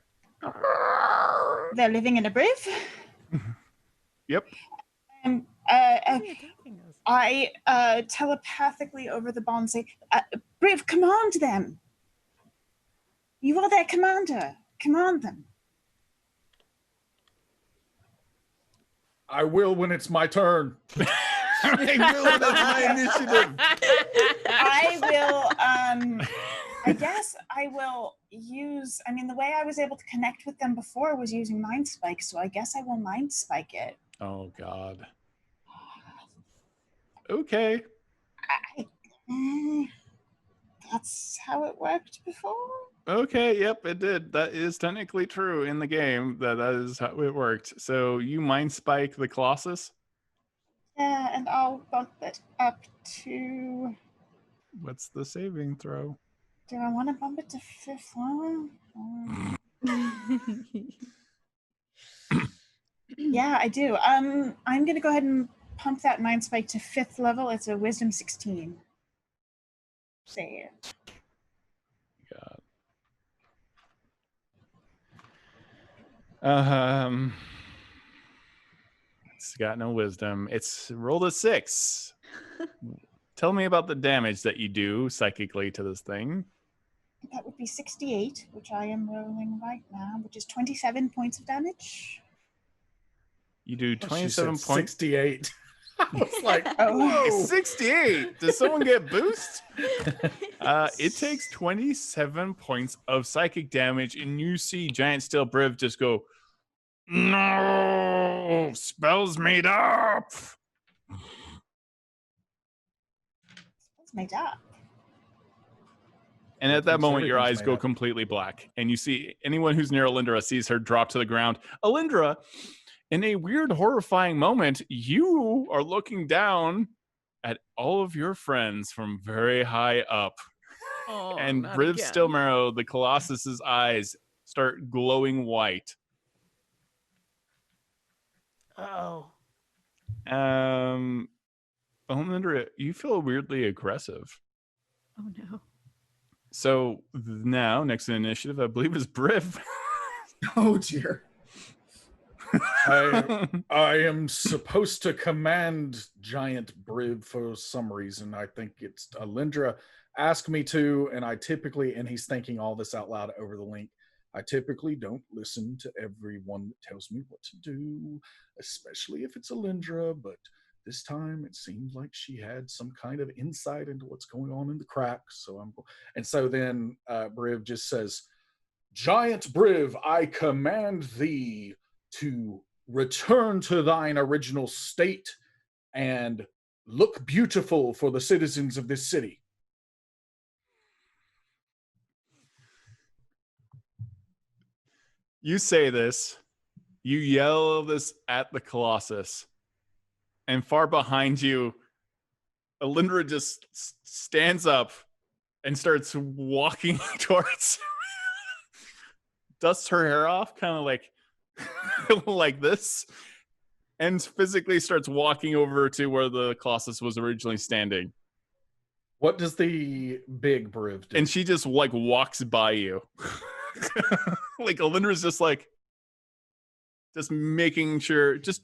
They're living in a Briv? Yep. I telepathically over the bond say, Briv, command them. You are their commander. Command them. I will when it's my turn. I will. That's my initiative. I will, I guess I will use, the way I was able to connect with them before was using Mind Spike, so I guess I will Mind Spike it. Oh, God. Okay. That's how it worked before? Okay, yep, it did. That is technically true in the game. That is how it worked. So you Mind Spike the Colossus? Yeah, and I'll bump it up to... What's the saving throw? Do I want to bump it to 5th level? Yeah, I do. I'm going to go ahead and pump that Mind Spike to 5th level. It's a Wisdom 16. say it. It's got no wisdom. It's rolled a 6. Tell me about the damage that you do psychically to this thing. That would be 68, which I am rolling right now, which is 27 points of damage. You do 27 points. 68. I was like, oh, it's 68. Does someone get boost? It takes 27 points of psychic damage, and you see Giant Steel Briv just go, no, spells made up. Spells made up. And at that moment, your eyes go completely black, and you see anyone who's near Alyndra sees her drop to the ground. Alyndra, in a weird, horrifying moment, you are looking down at all of your friends from very high up. Oh, and not Briv again. Stillmarrow, the Colossus's eyes start glowing white. Oh. Alyndra, you feel weirdly aggressive. Oh no. So now, next in initiative, I believe is Briv. Oh dear. I am supposed to command Giant Briv for some reason. I think it's Alyndra asked me to, and I typically, and he's thinking all this out loud over the link, I typically don't listen to everyone that tells me what to do, especially if it's Alyndra, but this time it seems like she had some kind of insight into what's going on in the cracks. So then Briv just says, Giant Briv, I command thee to return to thine original state and look beautiful for the citizens of this city. You say this, you yell this at the Colossus, and far behind you, Alyndra just stands up and starts walking towards, dusts her hair off, kind of like like this, and physically starts walking over to where the Colossus was originally standing. What does the big Briv do? And she just like walks by you. Like Alyndra's just like, just making sure, just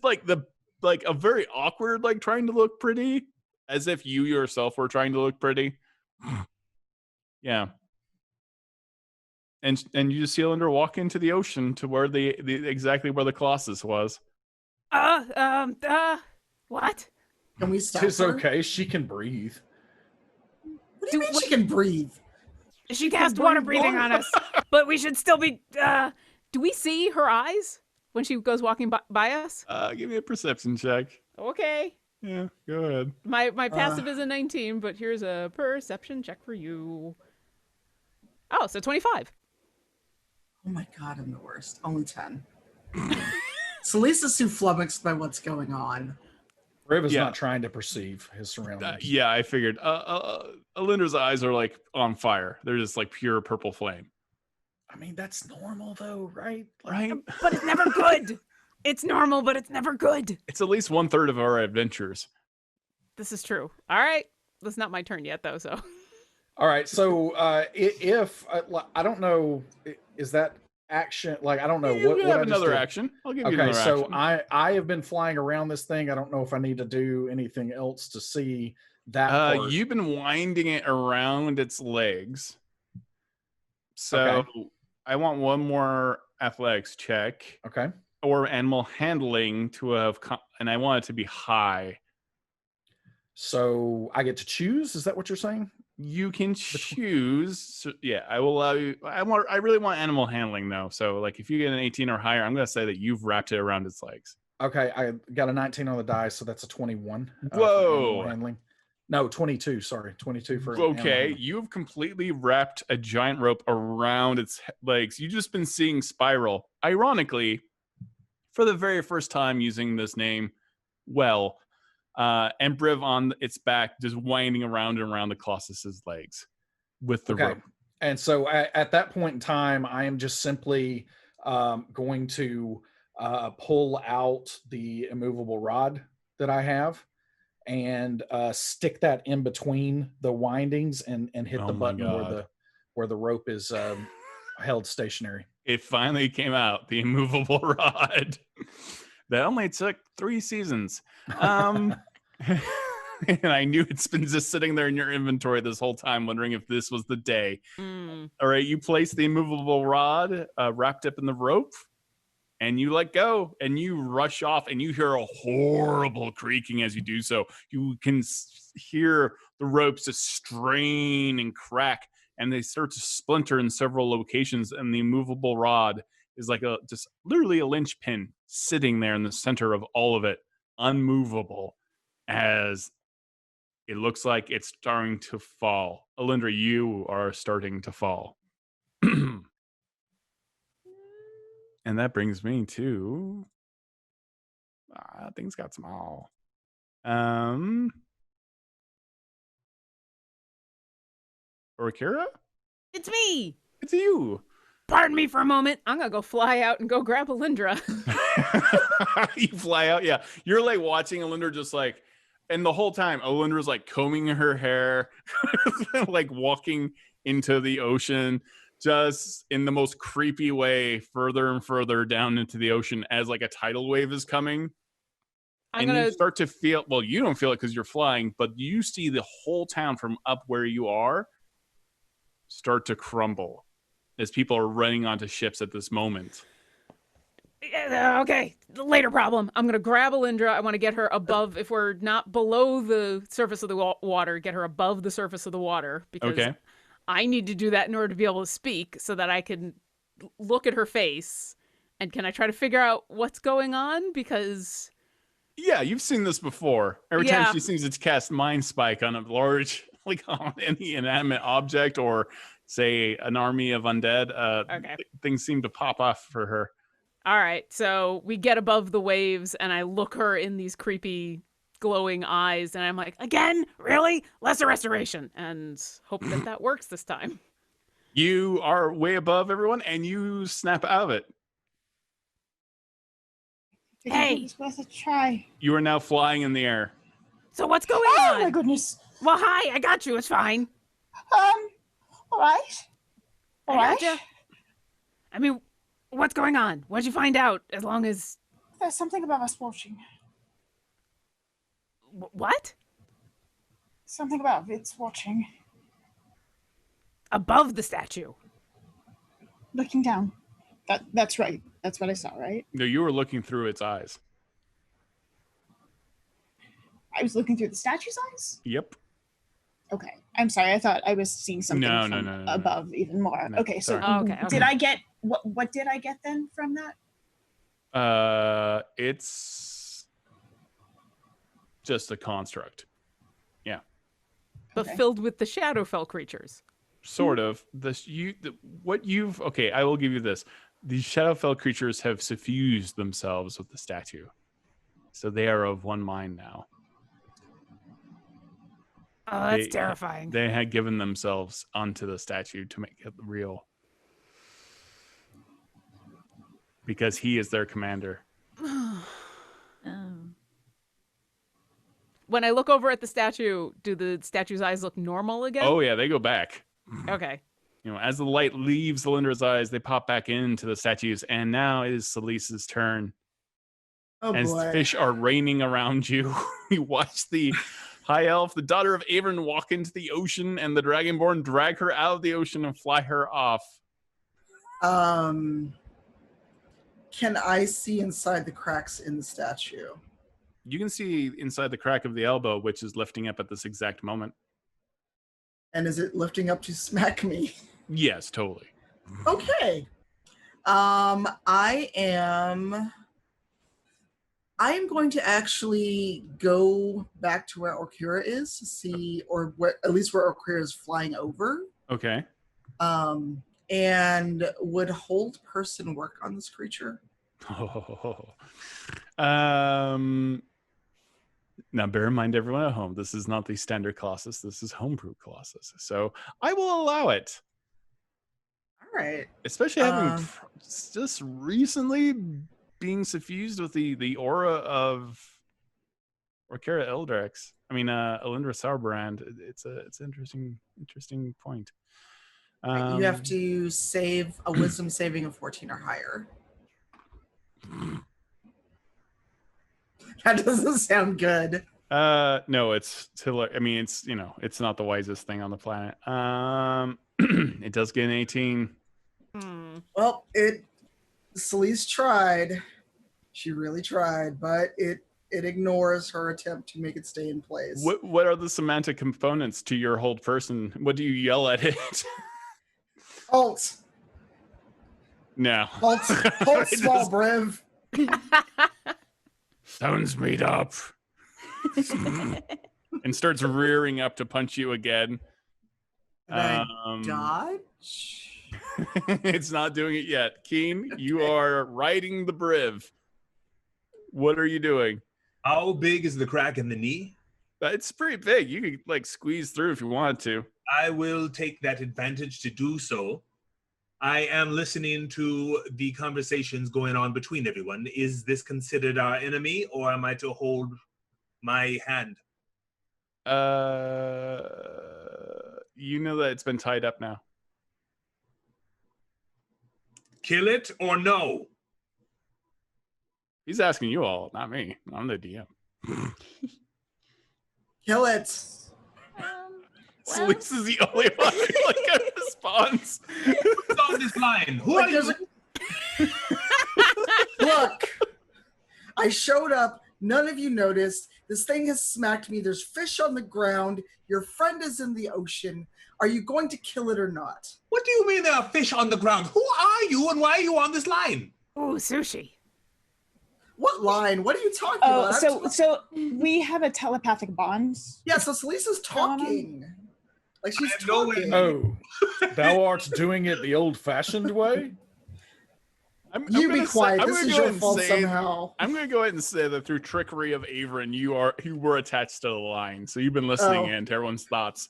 like a very awkward, like trying to look pretty, as if you yourself were trying to look pretty. Yeah. And you just see Alyndra walk into the ocean to where the exactly where the Colossus was. What? Can we stop It's her? okay. She can breathe. What do you mean she can breathe? She cast water breathing on us, but we should still be. Do we see her eyes when she goes walking by us? Give me a perception check. Okay. Yeah, go ahead. My passive is a 19, but here's a perception check for you. Oh, so 25. Oh my god, I'm the worst. Only 10. So Lisa's too flummoxed by what's going on. Briv is not trying to perceive his surroundings. Yeah, I figured. Alyndra's eyes are like on fire. They're just like pure purple flame. I mean, that's normal though, right? Right? But it's never good. It's normal, but it's never good. It's at least 1/3 of our adventures. This is true. All right. That's not my turn yet, though, so. All right, so if I don't know, is that action? Like, I don't know You what have I just another did. action. I'll give you Okay, another so action. I have been flying around this thing. I don't know if I need to do anything else to see that part. You've been winding it around its legs. So I want one more athletics check. Okay. Or animal handling to have, and I want it to be high. So I get to choose? Is that what you're saying? You can choose. So, yeah, I will allow you. I really want animal handling though. So like, if you get an 18 or higher, I'm going to say that you've wrapped it around its legs. Okay, I got a 19 on the die, so that's a 21. Whoa. For animal handling. No, 22. Sorry, 22 for. Okay, you've completely wrapped a giant rope around its legs. You've just been seeing Spiral. Ironically, for the very first time using this name, and Briv on its back, just winding around and around the Colossus's legs with the rope. And so at that point in time, I am just simply going to pull out the immovable rod that I have, and stick that in between the windings and hit the button where the rope is held stationary. It finally came out, the immovable rod. That only took 3 seasons. And I knew it's been just sitting there in your inventory this whole time, wondering if this was the day. All right, you place the immovable rod wrapped up in the rope, and you let go, and you rush off, and you hear a horrible creaking as you do so. You can hear the ropes just strain and crack, and they start to splinter in several locations, and the immovable rod is like just literally a linchpin sitting there in the center of all of it, unmovable, as it looks like it's starting to fall. Alyndra, you are starting to fall. And that brings me to... things got small. Orkira? It's me! It's you! Pardon me for a moment. I'm gonna go fly out and go grab Alyndra. You fly out, yeah. You're like watching Alyndra just like... And the whole time, Alyndra's like combing her hair, like walking into the ocean, just in the most creepy way, further and further down into the ocean as like a tidal wave is coming. You start to feel, well, you don't feel it because you're flying, but you see the whole town from up where you are start to crumble as people are running onto ships at this moment. Okay, later problem. I'm going to grab Alyndra. I want to get her above, if we're not below the surface of the water, get her above the surface of the water. Because I need to do that in order to be able to speak so that I can look at her face. And can I try to figure out what's going on? Because... Yeah, you've seen this before. Every time she seems to cast Mind Spike on a large, like on any inanimate object or, say, an army of undead, things seem to pop off for her. All right, so we get above the waves, and I look her in these creepy, glowing eyes, and I'm like, again? Really? Lesser restoration. And hope that works this time. You are way above everyone, and you snap out of it. Hey! It's worth a try. You are now flying in the air. So what's going on? Oh my goodness. Well, hi, I got you. It's fine. All right. All right. Gotcha. I mean... What's going on? What'd you find out? As long as... There's something about us watching. What? Something about it's watching. Above the statue. Looking down. That's right. That's what I saw, right? No, you were looking through its eyes. I was looking through the statue's eyes? Yep. Okay. I'm sorry. I thought I was seeing something no. above even more. No, okay, so okay. Did I get... What did I get then from that? It's just a construct. Yeah. But filled with the Shadowfell creatures. Sort of. Okay, I will give you this. These Shadowfell creatures have suffused themselves with the statue. So they are of one mind now. Oh, that's terrifying. They had given themselves onto the statue to make it real. Because he is their commander. When I look over at the statue, do the statue's eyes look normal again? Oh, yeah, they go back. Okay. You know, as the light leaves Alyndra's eyes, they pop back into the statues, and now it is Celise's turn. Oh, as boy. fish are raining around you, you watch the high elf, the daughter of Averyn, walk into the ocean, and the Dragonborn drag her out of the ocean and fly her off. Can I see inside the cracks in the statue? You can see inside the crack of the elbow, which is lifting up at this exact moment. And is it lifting up to smack me? Yes, totally. Okay. I am going to actually go back to where Orkira is to see, or at least where Orkira is flying over. Okay. And would hold person work on this creature? Now, bear in mind, everyone at home, this is not the standard Colossus. This is homebrew Colossus. So I will allow it. All right. Especially having just recently being suffused with the aura of Orkira Eldritch. Alyndra Sarrbarand. It's an interesting point. You have to save a wisdom saving of 14 or higher. That doesn't sound good. No, it's it's not the wisest thing on the planet. It does get an 18. Well, Celise tried. She really tried, but it ignores her attempt to make it stay in place. What are the semantic components to your hold person? What do you yell at it? Halt. No. Halt small, Briv. Sounds made up. And starts rearing up to punch you again. Dodge? It's not doing it yet. Keen, you are riding the Briv. What are you doing? How big is the crack in the knee? It's pretty big. You could like squeeze through if you wanted to. I will take that advantage to do so. I am listening to the conversations going on between everyone. Is this considered our enemy, or am I to hold my hand? You know that it's been tied up now. Kill it or no? He's asking you all, not me. I'm the DM. Kill it. Celise is the only one who like responds. Who's on this line? Who are you? Look, I showed up. None of you noticed. This thing has smacked me. There's fish on the ground. Your friend is in the ocean. Are you going to kill it or not? What do you mean there are fish on the ground? Who are you and why are you on this line? Ooh, sushi. What line? What are you talking about? So we have a telepathic bond. Yeah, so Celisa's talking. Like she's talking. Oh, thou art doing it the old-fashioned way? You be quiet. This is your fault somehow. I'm going to go ahead and say that through trickery of Averin, you were attached to the line. So you've been listening in to everyone's thoughts.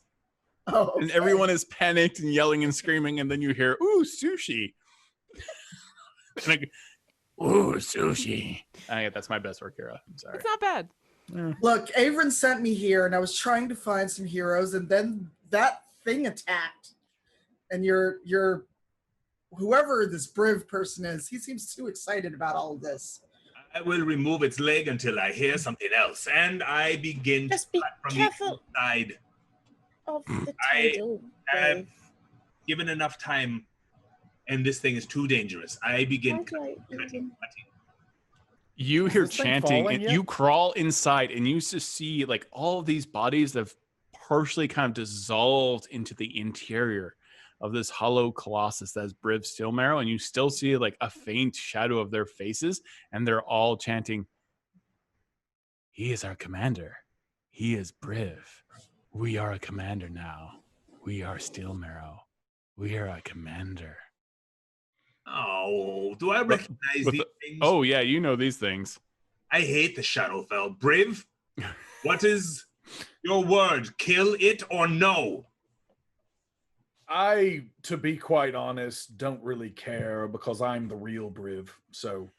Oh, okay. And everyone is panicked and yelling and screaming, and then you hear, "Ooh, sushi!" Ooh, sushi! That's my best Orkira. I'm sorry. It's not bad. Look, Averin sent me here, and I was trying to find some heroes, and then that thing attacked. And you're whoever this Briv person is, he seems too excited about all of this. I will remove its leg until I hear something else, and I begin Just to be cut from careful. the inside. Of the I title. have given enough time, and this thing is too dangerous. I begin cutting. You hear this thing chanting, falling and yet? you crawl inside, and you just see like all of these bodies that have partially kind of dissolved into the interior of this hollow colossus that is Briv Steelmarrow, and you still see like a faint shadow of their faces, and they're all chanting, "He is our commander. He is Briv. We are a commander now. We are Steelmarrow. We are a commander." Oh, do I recognize these things? Oh yeah, you know these things. I hate the Shadowfell. Briv, what is your word? Kill it or no? I, to be quite honest, don't really care because I'm the real Briv. So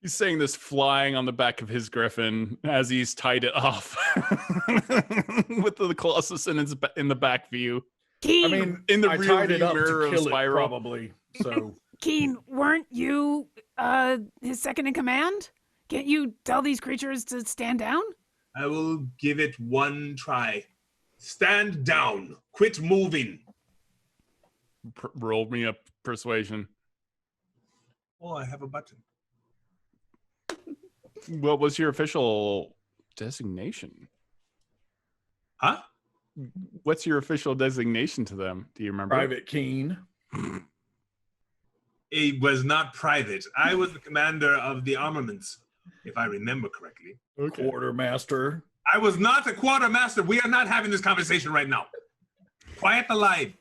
He's saying this flying on the back of his griffin as he's tied it off with the Colossus in the back view. Keen, I mean, in the I rear tied it view up mirror to of kill it, Spiro. probably. So Keen, weren't you his second in command? Can't you tell these creatures to stand down? I will give it one try. Stand down. Quit moving. Roll me a persuasion. Oh, I have a button. What was your official designation? Huh? What's your official designation to them? Do you remember? Private Keen. It was not private. I was the commander of the armaments, if I remember correctly. Okay. Quartermaster. I was not a quartermaster. We are not having this conversation right now. Quiet the line.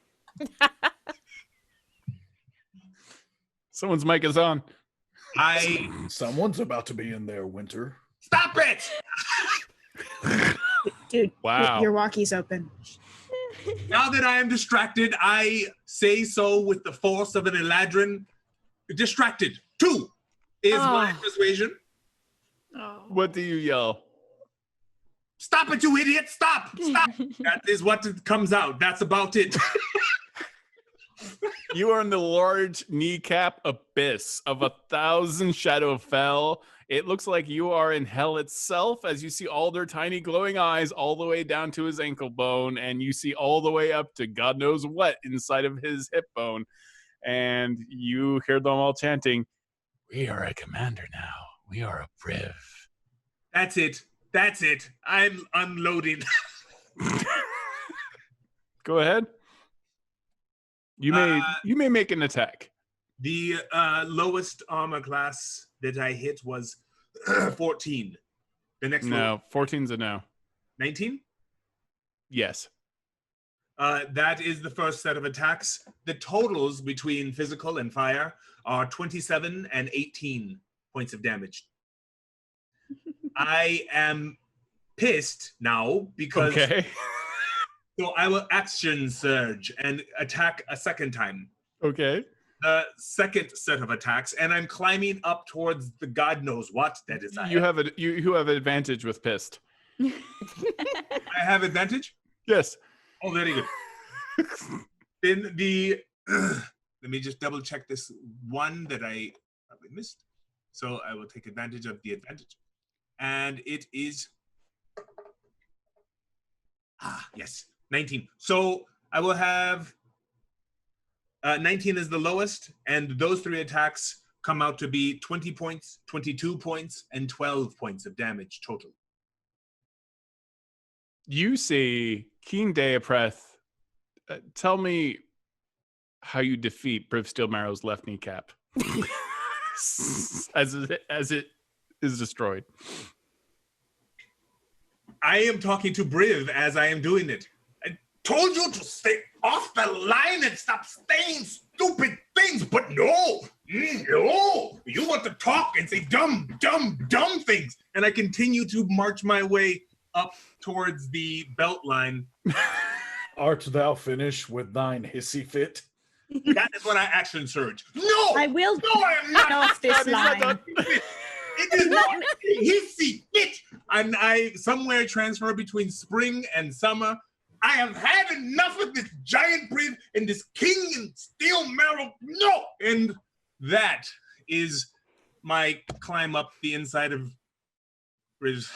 Someone's mic is on. Someone's about to be in there, Winter. Stop it! Dude, Wow. your walkie's open. Now that I am distracted, I say so with the force of an Eladrin. Distracted. 2 is my persuasion. Oh. What do you yell? Stop it, you idiot! Stop! Stop! That is what comes out. That's about it. You are in the large kneecap abyss of 1,000 Shadowfell. It looks like you are in hell itself as you see all their tiny glowing eyes all the way down to his ankle bone, and you see all the way up to God knows what inside of his hip bone. And you hear them all chanting, "We are a commander now. We are a Briv." That's it. That's it. I'm unloading. Go ahead. You may make an attack. The lowest armor class that I hit was 14. The next No, 14's a no. 19? Yes. That is the first set of attacks. The totals between physical and fire are 27 and 18 points of damage. I am pissed now because so I will action surge and attack a second time. Okay. The second set of attacks, and I'm climbing up towards the God knows what that is. You have an advantage with pissed. I have advantage? Yes. Oh, very good. Then the let me just double check this one that I probably missed. So I will take advantage of the advantage. And it is yes, 19. So I will have 19 is the lowest, and those three attacks come out to be 20 points, 22 points, and 12 points of damage total. You see Keen Deapreth. Tell me how you defeat Briv Steelmarrow's left kneecap as it is destroyed. I am talking to Briv as I am doing it. I told you to stay off the line and stop saying stupid things, but no, no. You want to talk and say dumb things. And I continue to march my way up towards the belt line. Art thou finished with thine hissy fit? That is when I action surge. No! I will No, I am not off this line. It is not hissy fit. And I somewhere transfer between spring and summer. I have had enough of this giant Briv and this king and steel marrow. No! And that is my climb up the inside of Briv's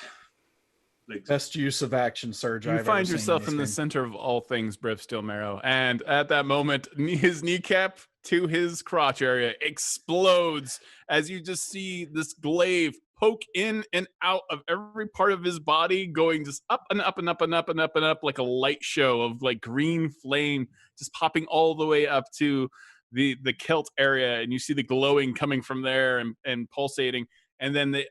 legs. Best use of action surge. You find yourself in the center of all things Briv Steelmarrow, and at that moment, his kneecap to his crotch area explodes as you just see this glaive poke in and out of every part of his body, going just up and up and up and up and up and up like a light show of like green flame, just popping all the way up to the kilt area, and you see the glowing coming from there and pulsating. And then the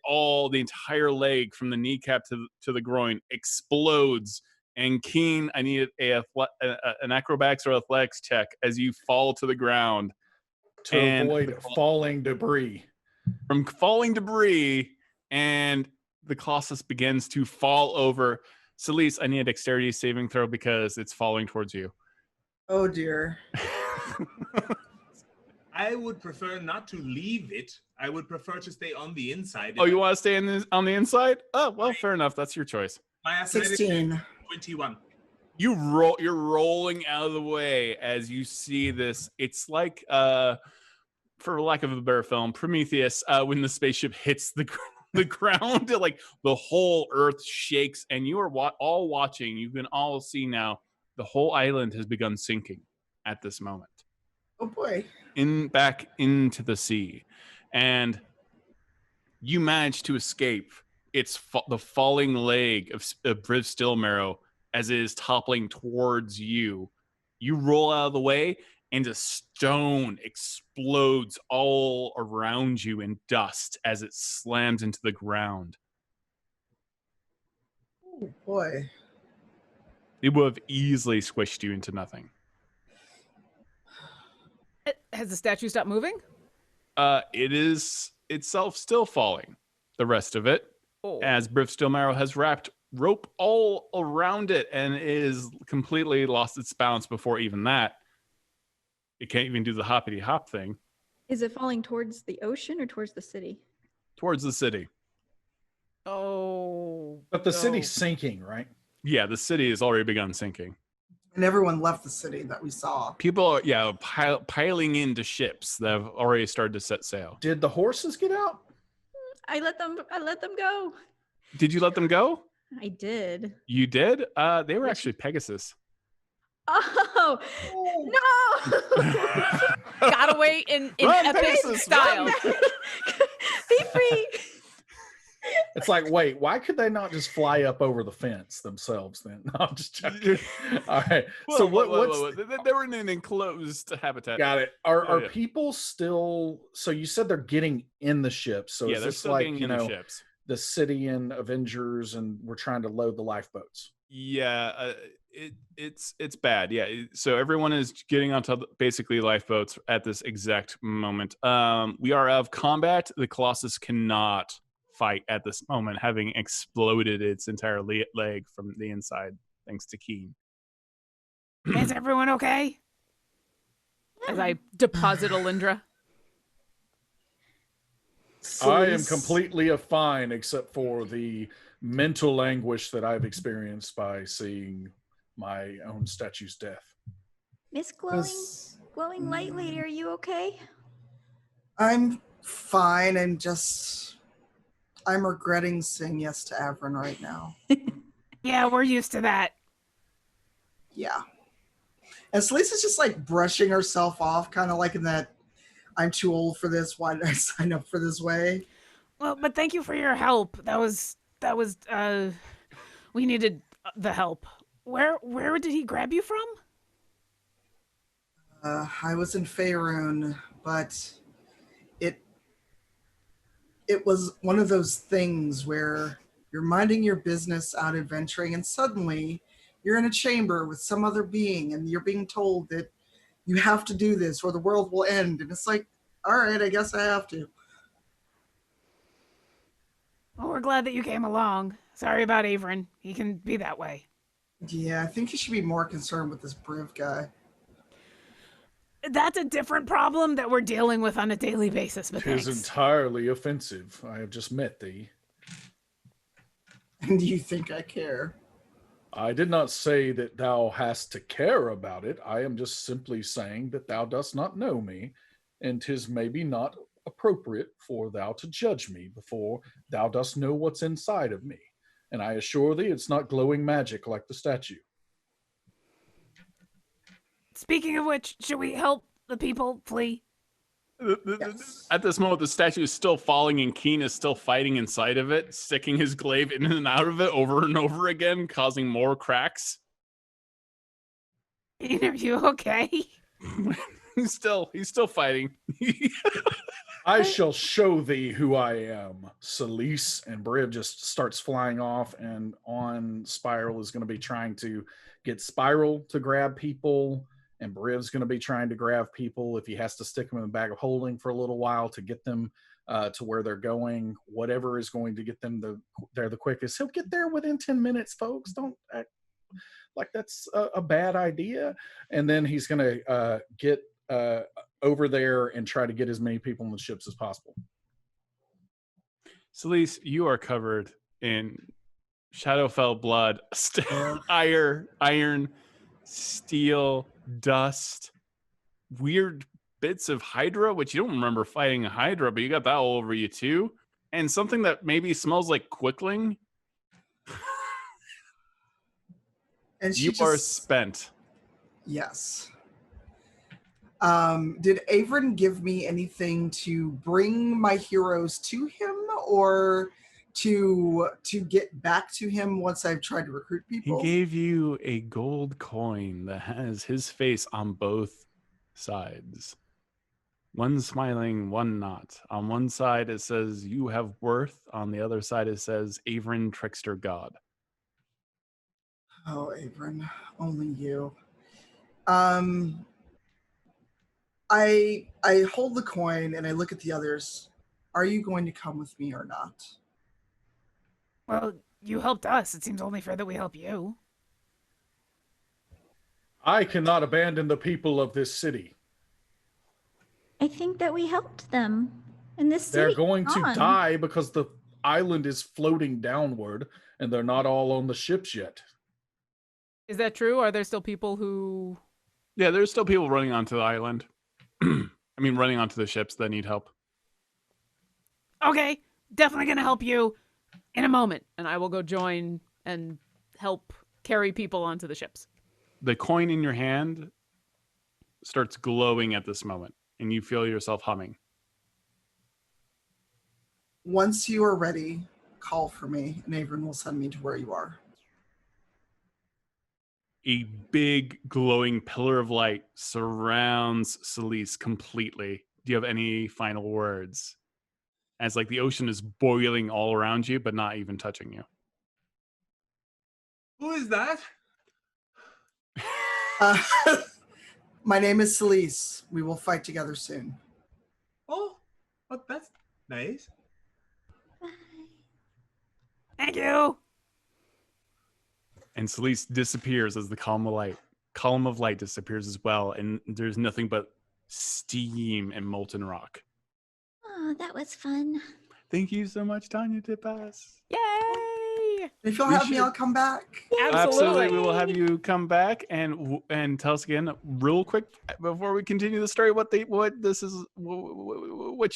entire leg from the kneecap to the groin explodes. And Keen, I need an acrobatics or athletics check as you fall to the ground. To avoid falling debris. From falling debris, and the Colossus begins to fall over. Celise, I need a dexterity saving throw because it's falling towards you. Oh, dear. I would prefer not to leave it. I would prefer to stay on the inside. Oh, you want to stay on the inside? Oh, well, fair enough. That's your choice. My 16. 21. You're rolling out of the way as you see this. It's like, for lack of a better film, Prometheus, when the spaceship hits the ground, like the whole earth shakes, and you are all watching. You can all see now the whole island has begun sinking at this moment. Oh boy. Back into the sea, and you manage to escape. It's the falling leg of Briv Steelmarrow as it is toppling towards you. You roll out of the way, and a stone explodes all around you in dust as it slams into the ground. Oh boy. It would have easily squished you into nothing. Has the statue stopped moving? It is itself still falling. The rest of it, as Briv Steelmarrow has wrapped rope all around it and is completely lost its balance before even that. It can't even do the hoppity hop thing. Is it falling towards the ocean or towards the city? Towards the city. Oh. But the city's sinking, right? Yeah, the city has already begun sinking. And everyone left the city that we saw. People are, piling into ships that have already started to set sail. Did the horses get out? I let them go. Did you let them go? I did. You did? They were actually Pegasus. Oh no! Got away in Run, epic Pegasus, style. Be free. It's like, wait, why could they not just fly up over the fence themselves then? No, I'm just joking. All right. So what's they were in an enclosed habitat. got it. Are people still, so you said they're getting in the ships. So yeah, is they're this still like, getting in the ships. the city and Avengers and we're trying to load the lifeboats? Yeah, it's bad. Yeah, so everyone is getting onto basically lifeboats at this exact moment. We are out of combat. The Colossus cannot fight at this moment, having exploded its entire leg from the inside thanks to Keen. Is everyone okay? As I deposit Alyndra. I am completely fine except for the mental anguish that I've experienced by seeing my own statue's death. Miss Glowing Light Lady, are you okay? I'm fine and I'm regretting saying yes to Avron right now. Yeah, we're used to that. Yeah. And Selisa's just like brushing herself off, kind of like in that I'm too old for this. Why did I sign up for this way? Well, but thank you for your help. That was we needed the help. Where did he grab you from? I was in Faerun, but it was one of those things where you're minding your business out adventuring and suddenly you're in a chamber with some other being and you're being told that you have to do this or the world will end. And it's like, all right, I guess I have to. Well, we're glad that you came along. Sorry about Avron. He can be that way. Yeah, I think you should be more concerned with this Briv guy. That's a different problem that we're dealing with on a daily basis. But It is thanks. entirely offensive. I have just met thee. And do you think I care? I did not say that thou hast to care about it. I am just simply saying that thou dost not know me, and 'tis maybe not appropriate for thou to judge me before thou dost know what's inside of me. And I assure thee it's not glowing magic like the statue. Speaking of which, should we help the people flee? Yes. At this moment, the statue is still falling, and Keen is still fighting inside of it, sticking his glaive in and out of it over and over again, causing more cracks. Are you okay? He's still fighting. I shall show thee who I am, Celise. And Briv just starts flying off, and on Spiral is going to be trying to get Spiral to grab people, and Briv's going to be trying to grab people if he has to stick them in the bag of holding for a little while to get them to where they're going. Whatever is going to get them there the quickest. He'll get there within 10 minutes, folks. Don't act like that's a bad idea. And then he's going to get over there and try to get as many people on the ships as possible. Celise, you are covered in Shadowfell blood, iron, steel, dust, weird bits of Hydra, which you don't remember fighting a Hydra, but you got that all over you too. And something that maybe smells like Quickling. And you are spent. Yes. Did Avron give me anything to bring my heroes to him or to get back to him once I've tried to recruit people? He gave you a gold coin that has his face on both sides. One smiling, one not. On one side it says you have worth. On the other side it says Avron Trickster God. Oh, Avron, only you. I hold the coin and I look at the others. Are you going to come with me or not? Well, you helped us. It seems only fair that we help you. I cannot abandon the people of this city. I think that we helped them. And this city They're going to die because the island is floating downward, and they're not all on the ships yet. Is that true? Are there still people who... Yeah, there's still people running onto the island. I mean, running onto the ships that need help. Okay, definitely gonna help you in a moment. And I will go join and help carry people onto the ships. The coin in your hand starts glowing at this moment, and you feel yourself humming. Once you are ready, call for me, and Averyn will send me to where you are. A big glowing pillar of light surrounds Celise completely. Do you have any final words? As like the ocean is boiling all around you, but not even touching you. Who is that? My name is Celise. We will fight together soon. Oh, that's nice. Thank you. And Celise disappears as the column of light disappears as well, and there's nothing but steam and molten rock. Oh, that was fun. Thank you so much, Tanya DePass. Yay! If you'll have me, I'll come back. Absolutely, we will have you come back and tell us again, real quick, before we continue the story, what you've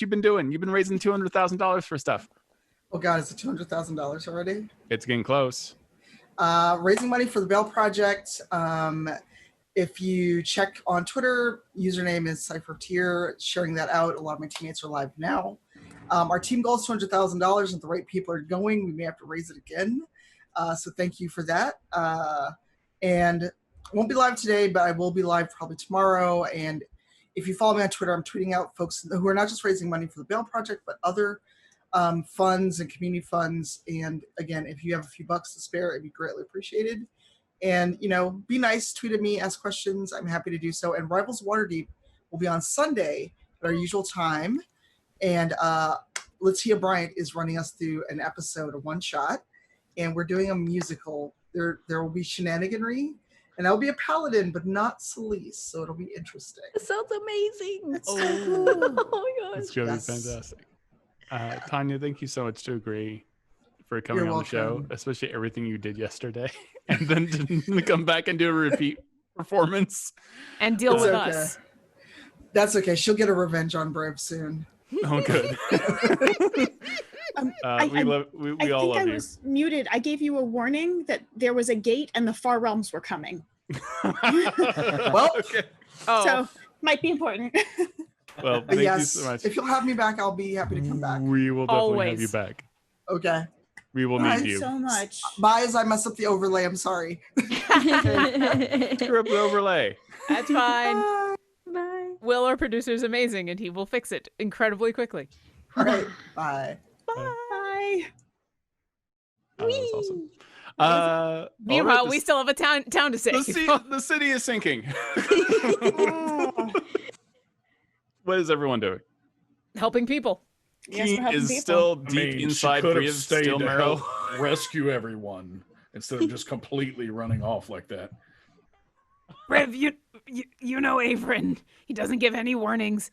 been doing. You've been raising $200,000 for stuff. Oh God, is it $200,000 already? It's getting close. Raising money for the Bell Project. If you check on Twitter, username is CypherTier, sharing that out. A lot of my teammates are live now. Our team goal is $200,000. If the right people are going, we may have to raise it again. So thank you for that. And I won't be live today, but I will be live probably tomorrow. And if you follow me on Twitter, I'm tweeting out folks who are not just raising money for the Bell Project, but other funds and community funds. And again, if you have a few bucks to spare, it'd be greatly appreciated. And, be nice, tweet at me, ask questions. I'm happy to do so. And Rivals Waterdeep will be on Sunday at our usual time. And Latia Bryant is running us through an episode, a one-shot. And we're doing a musical. There will be shenaniganry. And I'll be a paladin, but not Celise. So it'll be interesting. It sounds amazing. That's so cool. Oh my gosh. It's going to be fantastic. Tanya, thank you so much to agree for coming on the show, especially everything you did yesterday. And then to come back and do a repeat performance. And deal with us. That's okay. She'll get a revenge on Briv soon. Oh, good. We all love you. I was muted. I gave you a warning that there was a gate and the far realms were coming. Well, okay. So might be important. Well, thank you so much. If you'll have me back, I'll be happy to come back. We will definitely have you back. Okay. We will need you. So much. Bye as I mess up the overlay. I'm sorry. Screw up the overlay. That's fine. Bye. Will, our producer, is amazing, and he will fix it incredibly quickly. All right. Bye. Bye. Oh, that was awesome. Meanwhile, we still have a town to save. The city is sinking. What is everyone doing? Helping people. He is still deep inside Briv's steel marrow. Rescue everyone instead of just completely running off like that. Briv, you know Averyn. He doesn't give any warnings.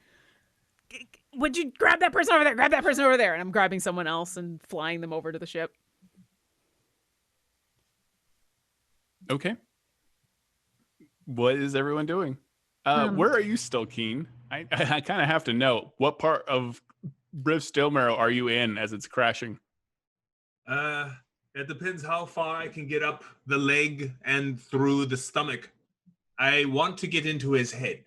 Would you grab that person over there? Grab that person over there. And I'm grabbing someone else and flying them over to the ship. Okay. What is everyone doing? Where are you still, Keen? I kind of have to know. What part of Briv's steel marrow are you in as it's crashing? It depends how far I can get up the leg and through the stomach. I want to get into his head.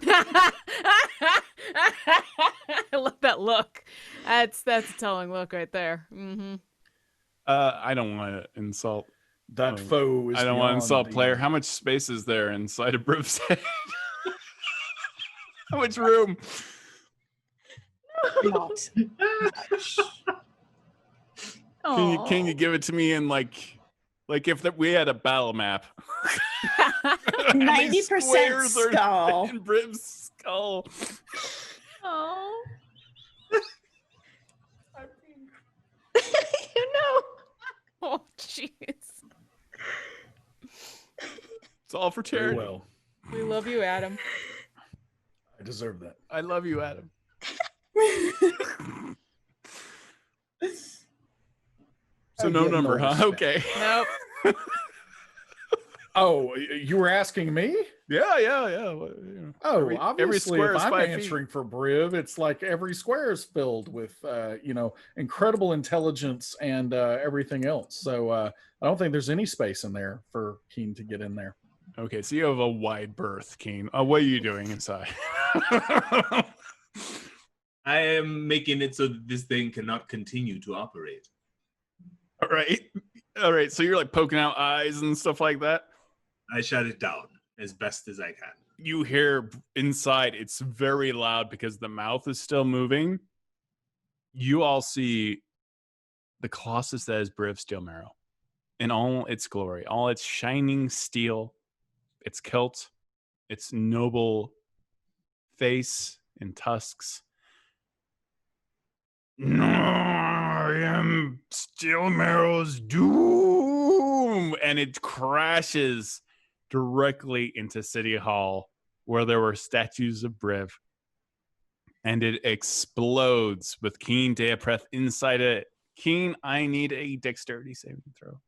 I love that look. That's a telling look right there. Mm-hmm. I don't want to insult that foe. I don't want to insult player. How much space is there inside of Briv's head? How much room? Not. Can you give it to me in like if we had a battle map? 90% skull. In Briv's skull. Oh. You know. Oh, jeez. It's all for charity. Very well. We love you, Adam. I deserve that. I love you, Adam. So no number, huh? respect. Okay. Nope. Oh, you were asking me? Yeah. Well, you know, Oh, every obviously, square if is I'm 5 answering for Briv, it's like every square is filled with, incredible intelligence and everything else. So I don't think there's any space in there for Keen to get in there. feet. Okay, so you have a wide berth, Keen. What are you doing inside? I am making it so that this thing cannot continue to operate. All right. So you're like poking out eyes and stuff like that. I shut it down as best as I can. You hear inside, it's very loud because the mouth is still moving. You all see the Colossus that is Briv Steelmarrow in all its glory, all its shining steel, its kilt, its noble face and tusks. No, I am Steelmarrow's doom, and it crashes directly into City Hall, where there were statues of Briv, and it explodes with Keen DePass inside it. Keen, I need a dexterity saving throw.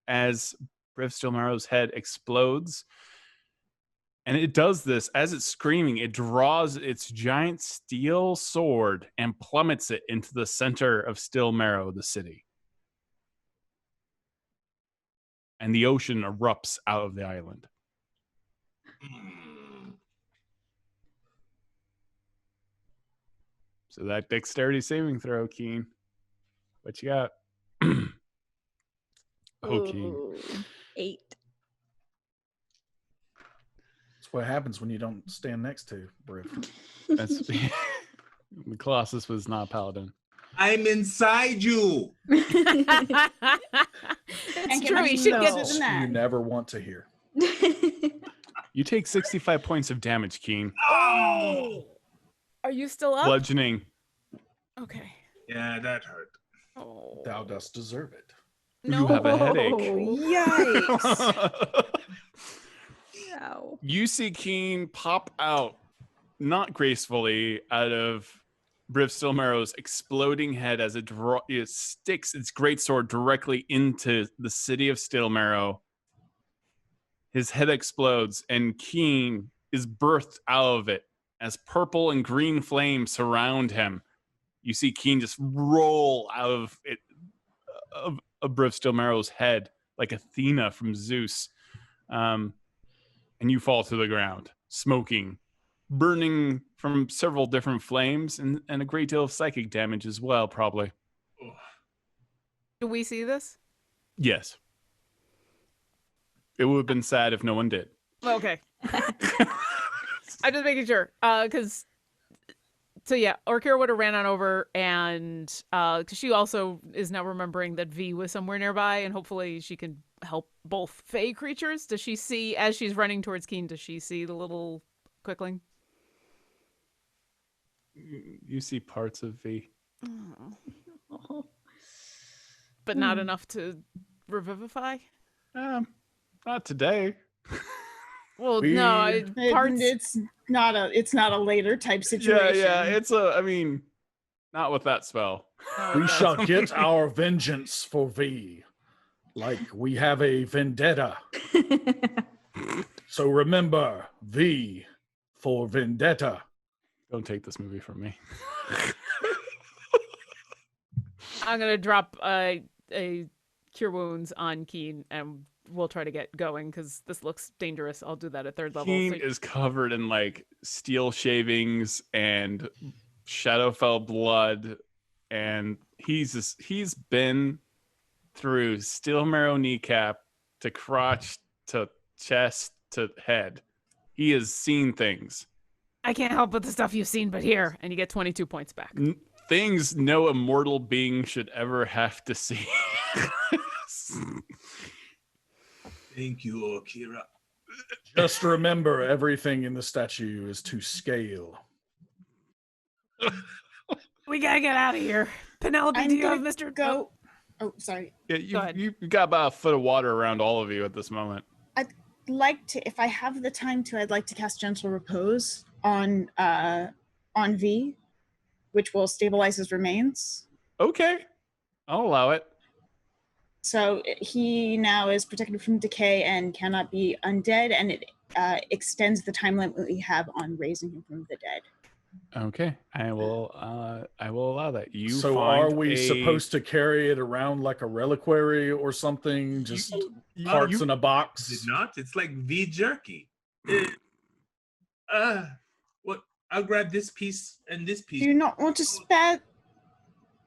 As Briv Steelmarrow's head explodes, and it does this as it's screaming, it draws its giant steel sword and plummets it into the center of Steelmarrow, the city. And the ocean erupts out of the island. So that dexterity saving throw, Keen. What you got? Keen. 8. That's what happens when you don't stand next to Briv. That's the Colossus was not Paladin. I'm inside you. It's true. You should get You never want to hear. You take 65 points of damage, Keen. Oh! Are you still up? Bludgeoning. Okay. Yeah, that hurt. Oh. Thou dost deserve it. You have a headache. Yikes. Ow. You see Keen pop out, not gracefully, out of Briv Steelmarrow's exploding head as it sticks its greatsword directly into the city of Steelmarrow. His head explodes, and Keen is birthed out of it as purple and green flames surround him. You see Keen just roll out of it, of Briv Steelmarrow's head like Athena from Zeus. And you fall to the ground, smoking, burning from several different flames, and a great deal of psychic damage as well, probably. Do we see this? Yes. It would have been sad if no one did. Okay. I'm just making sure. So yeah, Orkira would have ran on over, and because she also is now remembering that V was somewhere nearby, and hopefully she can help both Fey creatures. Does she see, as she's running towards Keen, does she see the little quickling? You see parts of V. Oh. But not enough to revivify? Not today. Well, no, it's not a later type situation. Yeah, not with that spell. We shall get our vengeance for V, like we have a vendetta. So remember, V for vendetta. Don't take this movie from me. I'm gonna drop a cure wounds on Keen, and we'll try to get going because this looks dangerous. I'll do that at 3rd level. Keen is covered in like steel shavings and Shadowfell blood, and he's been through Steelmarrow kneecap to crotch to chest to head. He has seen things. I can't help with the stuff you've seen, but here, and you get 22 points back. Things no immortal being should ever have to see. Thank you, Orkira. Just remember, everything in the statue is to scale. We gotta get out of here. Penelope, do you have Mr. Go? Oh, sorry. Yeah, you got about a foot of water around all of you at this moment. I'd like to, if I have the time to, I'd like to cast Gentle Repose on V, which will stabilize his remains. Okay, I'll allow it. So he now is protected from decay and cannot be undead, and it extends the time limit we have on raising him from the dead. Okay, I will allow that. So are we supposed to carry it around like a reliquary or something? Just parts in a box? Did not. It's like V jerky. What? I'll grab this piece and this piece. Do you not want to spare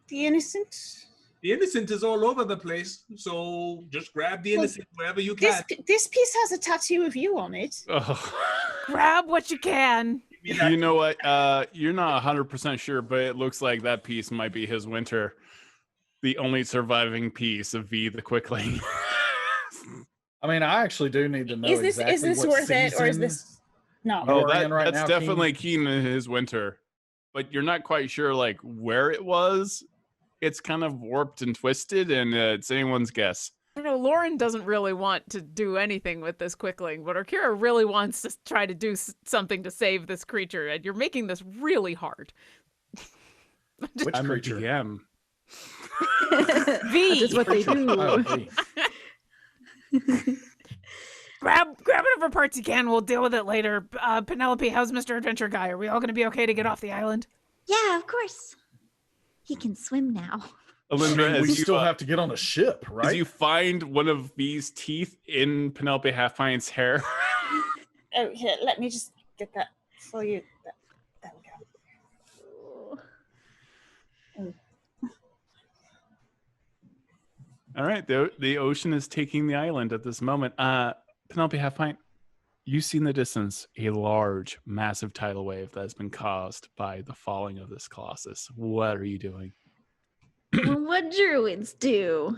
the innocent? The innocent is all over the place, so just grab the innocent wherever you can. This piece has a tattoo of you on it. Oh. Grab what you can. You know what? You're not 100% sure, but it looks like that piece might be his winter. The only surviving piece of V the Quickling. I mean, I actually do need to know is this what worth it, or is this no? Oh, that's definitely keen in his winter, but you're not quite sure like where it was. It's kind of warped and twisted, and it's anyone's guess. I know Lauren doesn't really want to do anything with this Quickling, but Orkira really wants to try to do something to save this creature, and you're making this really hard. Which I'm creature? a DM. V. That's what they do. Oh, V. Grab whatever parts you can. We'll deal with it later. Penelope, how's Mr. Adventure Guy? Are we all going to be okay to get off the island? Yeah, of course. He can swim now. Alyndra, We still have to get on a ship, right? As you find one of V's teeth in Penelope Halfpine's hair. Oh, here, let me just get that for you. There we go. All right, the ocean is taking the island at this moment. Penelope Halfpine, you see in the distance a large, massive tidal wave that has been caused by the falling of this Colossus. What are you doing? What druids do.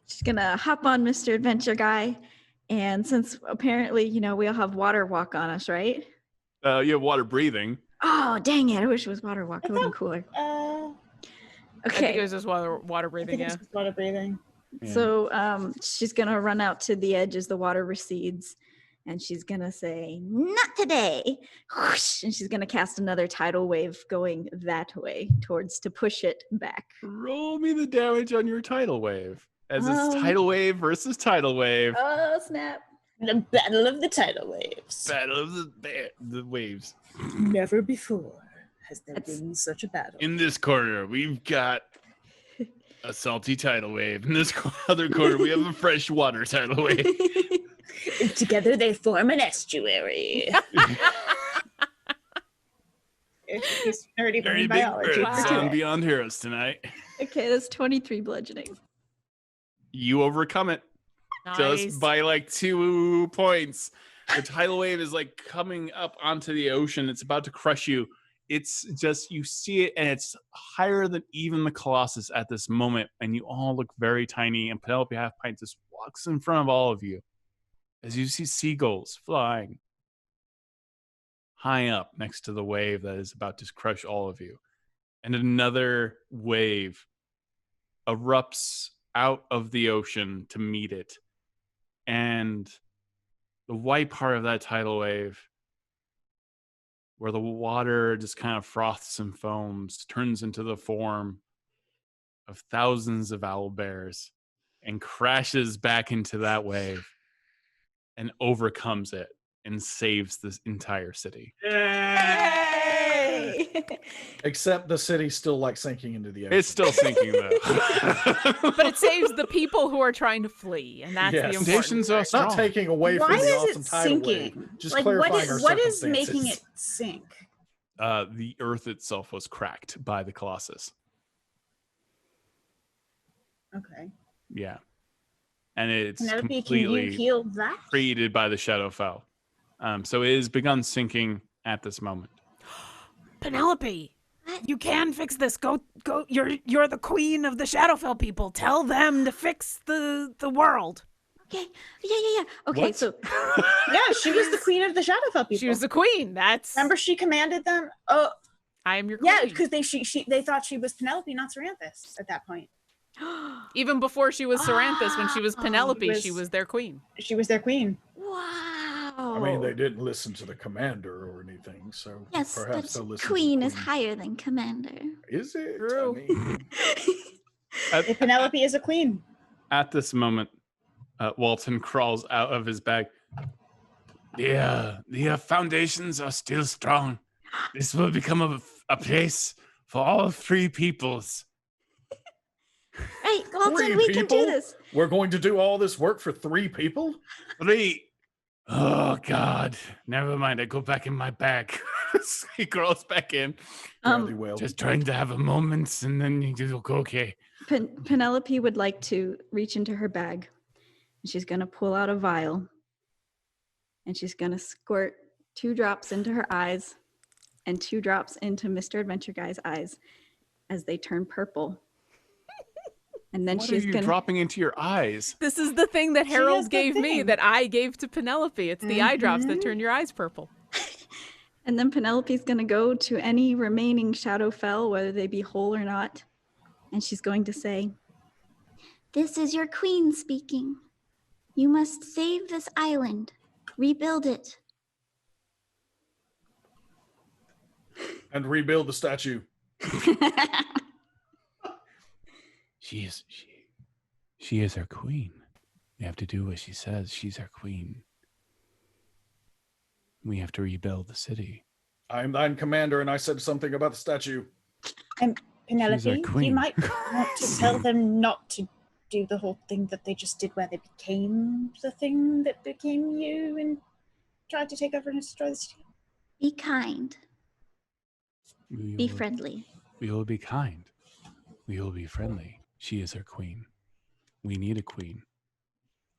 She's gonna hop on Mr. Adventure Guy, and since apparently, we all have water walk on us, right? You have water breathing. Oh, dang it. I wish it was water walk. It would have been cooler. I think it Okay. was just water I breathing, think yeah. it's just water breathing. Yeah. So she's going to run out to the edge as the water recedes, and she's going to say, "Not today." Whoosh, and she's going to cast another tidal wave going that way to push it back. Roll me the damage on your tidal wave. As it's Oh. tidal wave versus tidal wave. Oh, snap. The battle of the tidal waves. Battle of the waves. Never before has there That's- been such a battle. In this corner, we've got a salty tidal wave. In this other corner, we have a freshwater tidal wave. Together they form an estuary. It's nerdy Very brain big biology. birds for on today. Beyond Heroes tonight. Okay, that's 23 bludgeoning. You overcome it Nice. just by like 2 points. The tidal wave is like coming up onto the ocean. It's about to crush you. It's just, you see it, and it's higher than even the Colossus at this moment. And you all look very tiny. And Penelope Halfpint just walks in front of all of you as you see seagulls flying high up next to the wave that is about to crush all of you. And another wave erupts out of the ocean to meet it. And the white part of that tidal wave, where the water just kind of froths and foams, turns into the form of thousands of owlbears and crashes back into that wave and overcomes it and saves this entire city. Yay! Except the city's still like sinking into the ocean. It's still sinking though. But it saves the people who are trying to flee, and that's Yes. the important Foundations are It's not strong. taking away Why from the is awesome it tidal wave. sinking? Just Like, clarifying what our is making circumstances. it sink? The earth itself was cracked by the Colossus. Okay. Yeah. And it's Penelope, can you completely heal that? created by the Shadowfell. So it has begun sinking at this moment. Penelope, you can fix this. Go. You're the queen of the Shadowfell people. Tell them to fix the world. Okay. Yeah. Okay, What? so Yeah, she was the queen of the Shadowfell people. She was the queen. That's Remember, she commanded them. Oh, I am your queen. yeah, because they thought she was Penelope, not Saranthus, at that point. Even before she was Saranthus, when she was Oh, Penelope, was- she was their queen. She was their queen. wow. I mean, they didn't listen to the commander or anything, so Yes, perhaps they'll but listen queen to the is higher than commander. Is it? True. I mean, Penelope is a queen. At this moment, Walton crawls out of his bag. The foundations are still strong. This will become a place for all three peoples. Right, Walton, Three we can do people? this. We're going to do all this work for 3 people? 3. Oh, God. Never mind. I go back in my bag. He crawls back in. Fairly well. Just trying to have a moment, and then you just go, okay. Penelope would like to reach into her bag. And she's going to pull out a vial. And she's going to squirt 2 drops into her eyes and 2 drops into Mr. Adventure Guy's eyes as they turn purple. And then What she's are you going to dropping into your eyes? This is the thing that Harold has the gave me thing. that I gave to Penelope. It's the eye drops that turn your eyes purple. And then Penelope's going to go to any remaining Shadowfell, whether they be whole or not. And she's going to say, "This is your queen speaking. You must save this island. Rebuild it." And rebuild the statue. She is our queen. We have to do what she says. She's our queen. We have to rebuild the city. I'm thine commander, and I said something about the statue. Penelope, queen. you might want to tell them not to do the whole thing that they just did where they became the thing that became you and tried to take over and destroy the city. Be kind. Be will- friendly. We will be kind. We will be friendly. She is our queen. We need a queen.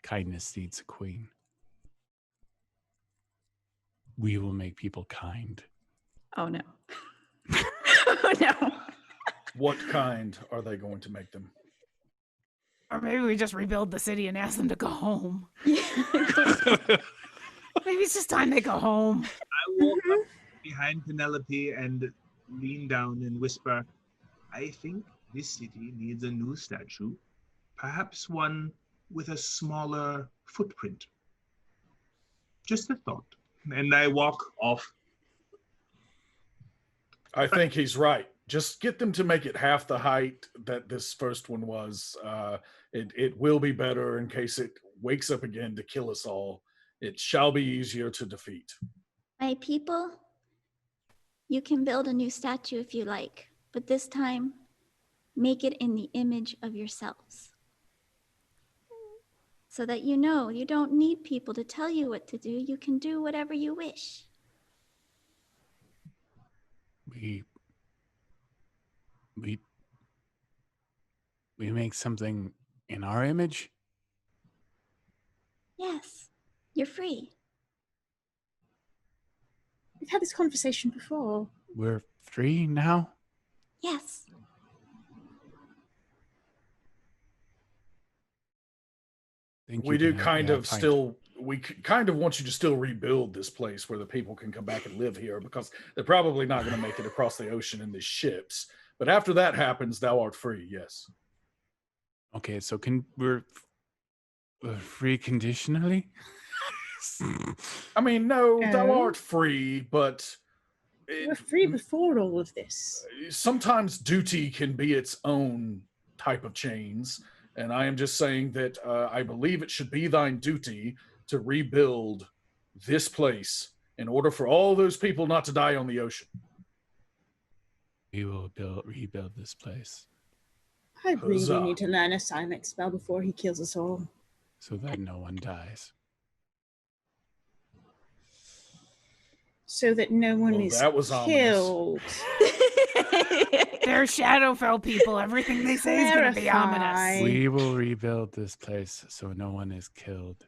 Kindness needs a queen. We will make people kind. Oh, no. Oh, no. What kind are they going to make them? Or maybe we just rebuild the city and ask them to go home. Maybe it's just time they go home. I walk up behind Penelope and lean down and whisper, I think this city needs a new statue, perhaps one with a smaller footprint. Just a thought. And I walk off. I think he's right. Just get them to make it half the height that this first one was. It will be better in case it wakes up again to kill us all. It shall be easier to defeat. My people, you can build a new statue if you like, but this time, make it in the image of yourselves. So that you know you don't need people to tell you what to do. You can do whatever you wish. We make something in our image? Yes, you're free. We've had this conversation before. We're free now? Yes. We do kind of still, we kind of want you to still rebuild this place where the people can come back and live here, because they're probably not going to make it across the ocean in these ships. But after that happens, thou art free, yes. Okay, so we're free conditionally? I mean, no, thou art free, but... We're free before all of this. Sometimes duty can be its own type of chains. And I am just saying that I believe it should be thine duty to rebuild this place in order for all those people not to die on the ocean. We will rebuild this place. I really Huzzah. need to learn a silent spell before he kills us all. So that no one dies. So that no one Well, is that was killed. They're Shadowfell people. Everything they say is going to be ominous. Terrifying. We will rebuild this place so no one is killed.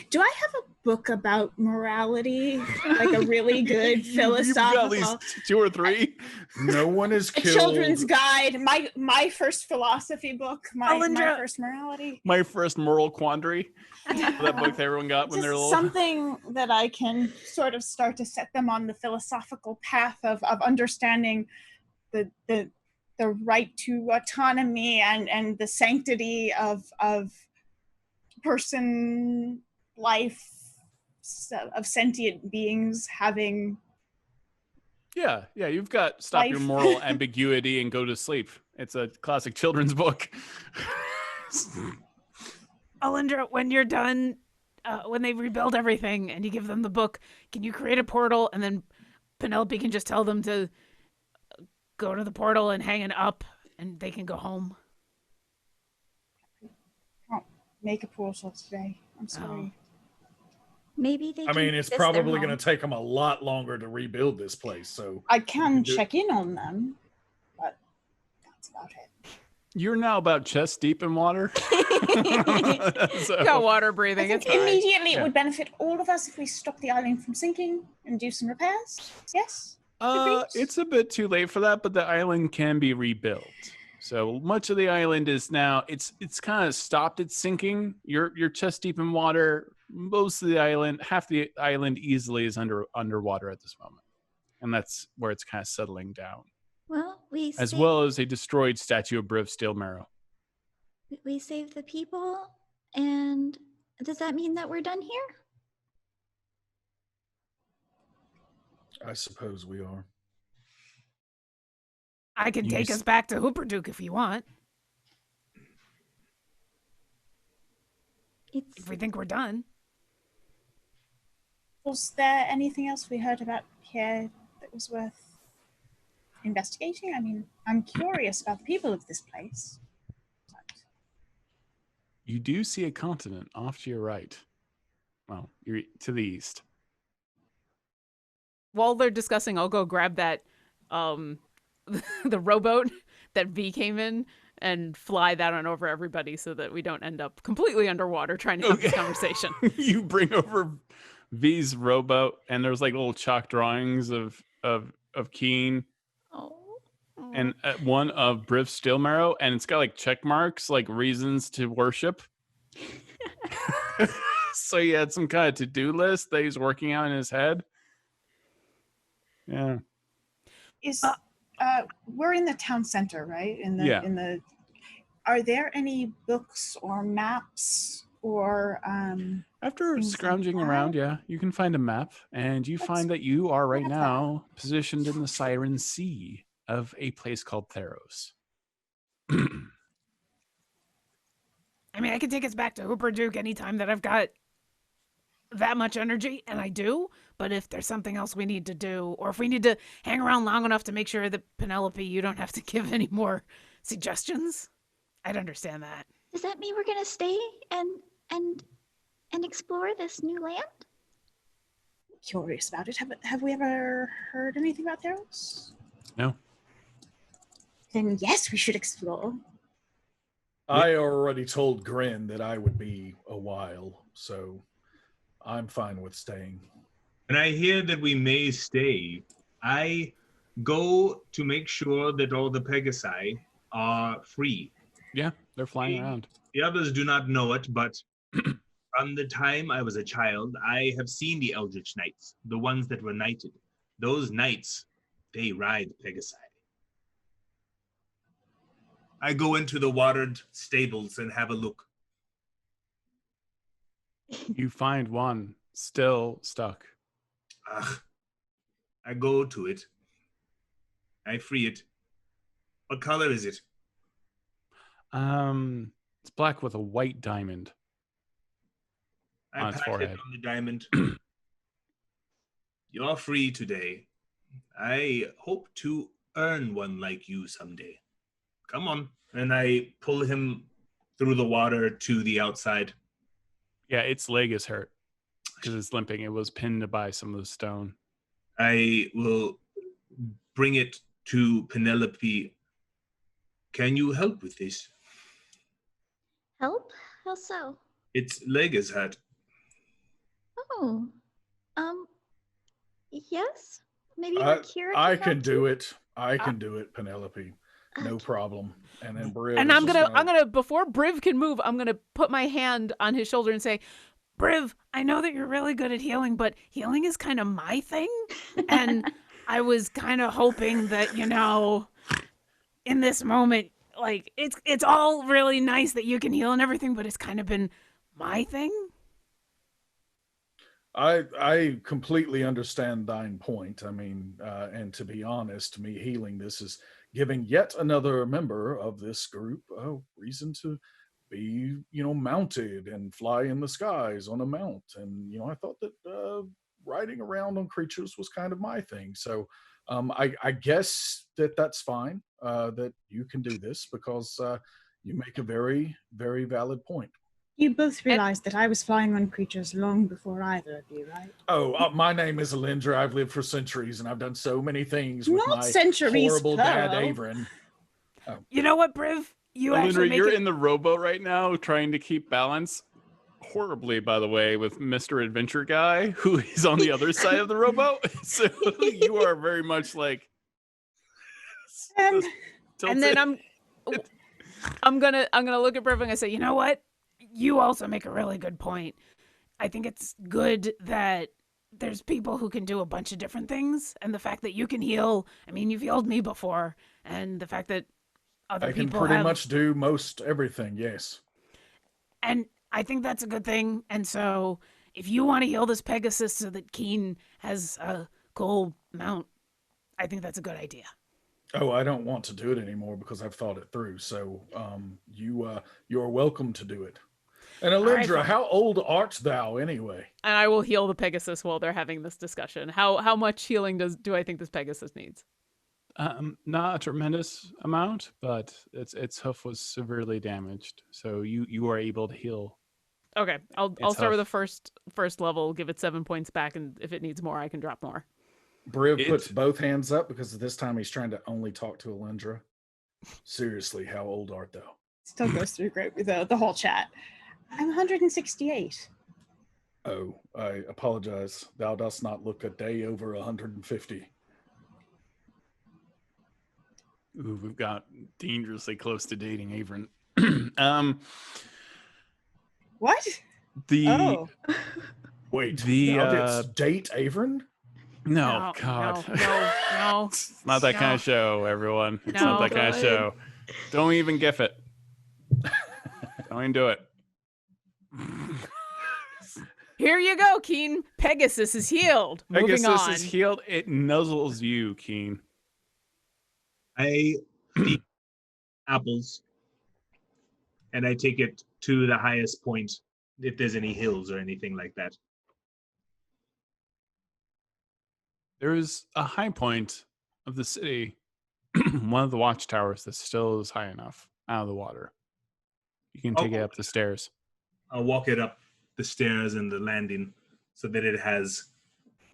Do I have a book about morality? Like a really good philosophical... You've got at least 2 or 3. No one is A killed. children's guide, my first philosophy book, my first morality. My first moral quandary. That book that everyone got when Just they're little. something that I can sort of start to set them on the philosophical path of understanding the right to autonomy and the sanctity of person life of sentient beings having. Yeah, you've got Stop Your Life. Moral Ambiguity and Go to Sleep. It's a classic children's book. Alyndra, when you're done, when they rebuild everything and you give them the book, can you create a portal and then Penelope can just tell them to go to the portal and hang it up and they can go home? Can't make a portal today. I'm sorry. Maybe they. I mean, it's access their probably home. going to take them a lot longer to rebuild this place. So I can check in on them, but that's about it. You're now about chest deep in water. Got water breathing. I It's think fine. immediately Yeah. it would benefit all of us if we stop the island from sinking and do some repairs. Yes? Agreed? It's a bit too late for that, but the island can be rebuilt. So much of the island is now it's kind of stopped its sinking. You're chest deep in water. Most of the island, half the island easily is underwater at this moment. And that's where it's kind of settling down. Well, As well as a destroyed statue of Briv Steelmarrow. we saved the people, and does that mean that we're done here? I suppose we are. I can take us back to Hooperduke if you want. If we think we're done. Was there anything else we heard about here that was worth investigating? I mean, I'm curious about the people of this place. You do see a continent off to your right. Well, you're to the east. While they're discussing, I'll go grab that the rowboat that V came in and fly that on over everybody so that we don't end up completely underwater trying to have this conversation. You bring over V's rowboat, and there's like little chalk drawings of Keen. And one of Briv Steelmarrow, and it's got like check marks, like reasons to worship. So he had some kind of to-do list that he's working out in his head. Yeah. We're in the town center, right? In the are there any books or maps or After scrounging around, you can find a map, and you find that you are right now positioned in the Siren Sea of a place called Theros. I mean, I can take us back to Hooperduke anytime that I've got that much energy, and I do. But if there's something else we need to do, or if we need to hang around long enough to make sure that Penelope, you don't have to give any more suggestions, I'd understand that. Does that mean we're gonna stay and explore this new land? Curious about it. Have we ever heard anything about Theros? No. Then yes, we should explore. I already told Grin that I would be a while, so I'm fine with staying. And I hear that we may stay. I go to make sure that all the Pegasi are free. Yeah, they're flying around. The others do not know it, but from the time I was a child, I have seen the Eldritch Knights, the ones that were knighted. Those knights, they ride Pegasi. I go into the watered stables and have a look. You find one still stuck. I go to it. I free it. What color is it? It's black with a white diamond I on its pat it forehead. on the diamond. You're free today. I hope to earn one like you someday. Come on. And I pull him through the water to the outside. Yeah, its leg is hurt because it's limping. It was pinned by some of the stone. I will bring it to Penelope. Can you help with this? Help? How so? Its leg is hurt. Oh, yes. Maybe I Orkira can do it. I can do it, Penelope. No problem. And then Briv. And I'm gonna before Briv can move, I'm gonna put my hand on his shoulder and say, Briv, I know that you're really good at healing, but healing is kind of my thing. And I was kind of hoping that, in this moment, like, it's all really nice that you can heal and everything, but it's kind of been my thing. I completely understand thine point. I mean, and to be honest, me healing this is giving yet another member of this group a reason to be, mounted and fly in the skies on a mount. And, I thought that riding around on creatures was kind of my thing. So I guess that's fine, that you can do this, because you make a very, very valid point. You both realized that I was flying on creatures long before either of you, right? Oh, my name is Alyndra. I've lived for centuries, and I've done so many things with Not my centuries, horrible dad, plural. Averyn. Oh. You know what, Briv? You Alyndra, actually make you're it... in the rowboat right now, trying to keep balance. Horribly, by the way, with Mr. Adventure Guy, who is on the other side of the rowboat. So you are very much like. And then I'm gonna look at Briv and I say, you know what? You also make a really good point. I think it's good that there's people who can do a bunch of different things, and the fact that you can heal. I mean, you've healed me before, and the fact that other I can people pretty have... much do most everything. Yes. And I think that's a good thing. And so if you want to heal this Pegasus so that Keen has a cool mount, I think that's a good idea. Oh, I don't want to do it anymore because I've thought it through. So you're welcome to do it. And Alyndra, right, how old art thou anyway? And I will heal the Pegasus while they're having this discussion. How much healing do I think this Pegasus needs? Not a tremendous amount, but its hoof was severely damaged, so you are able to heal. Okay, I'll start with the first level, give it 7 points back, and if it needs more, I can drop more. Briv puts both hands up because this time he's trying to only talk to Alyndra. Seriously, how old art thou? Still goes through great with the whole chat. I'm 168. Oh, I apologize. Thou dost not look a day over 150. Ooh, we've got dangerously close to dating Averyn. What? Wait, the date Averyn? No, God. No. It's not that kind of show, everyone. It's No, not that kind of show. Don't even gif it. Don't even do it. Here you go, Keen. Pegasus is healed. Moving on. Pegasus is healed. It nuzzles you, Keen. I eat apples, and I take it to the highest point if there's any hills or anything like that. There is a high point of the city, one of the watchtowers that still is high enough out of the water. You can take it up the stairs. I'll walk it up the stairs and the landing so that it has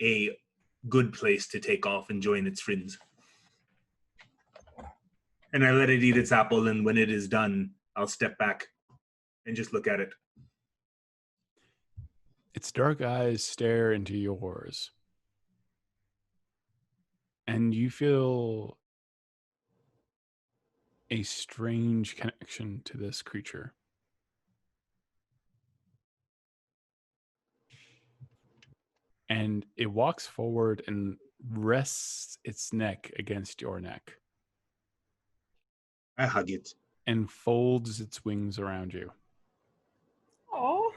a good place to take off and join its friends. And I let it eat its apple, and when it is done, I'll step back and just look at it. Its dark eyes stare into yours. And you feel a strange connection to this creature. And it walks forward and rests its neck against your neck. I hug it. And folds its wings around you. Oh.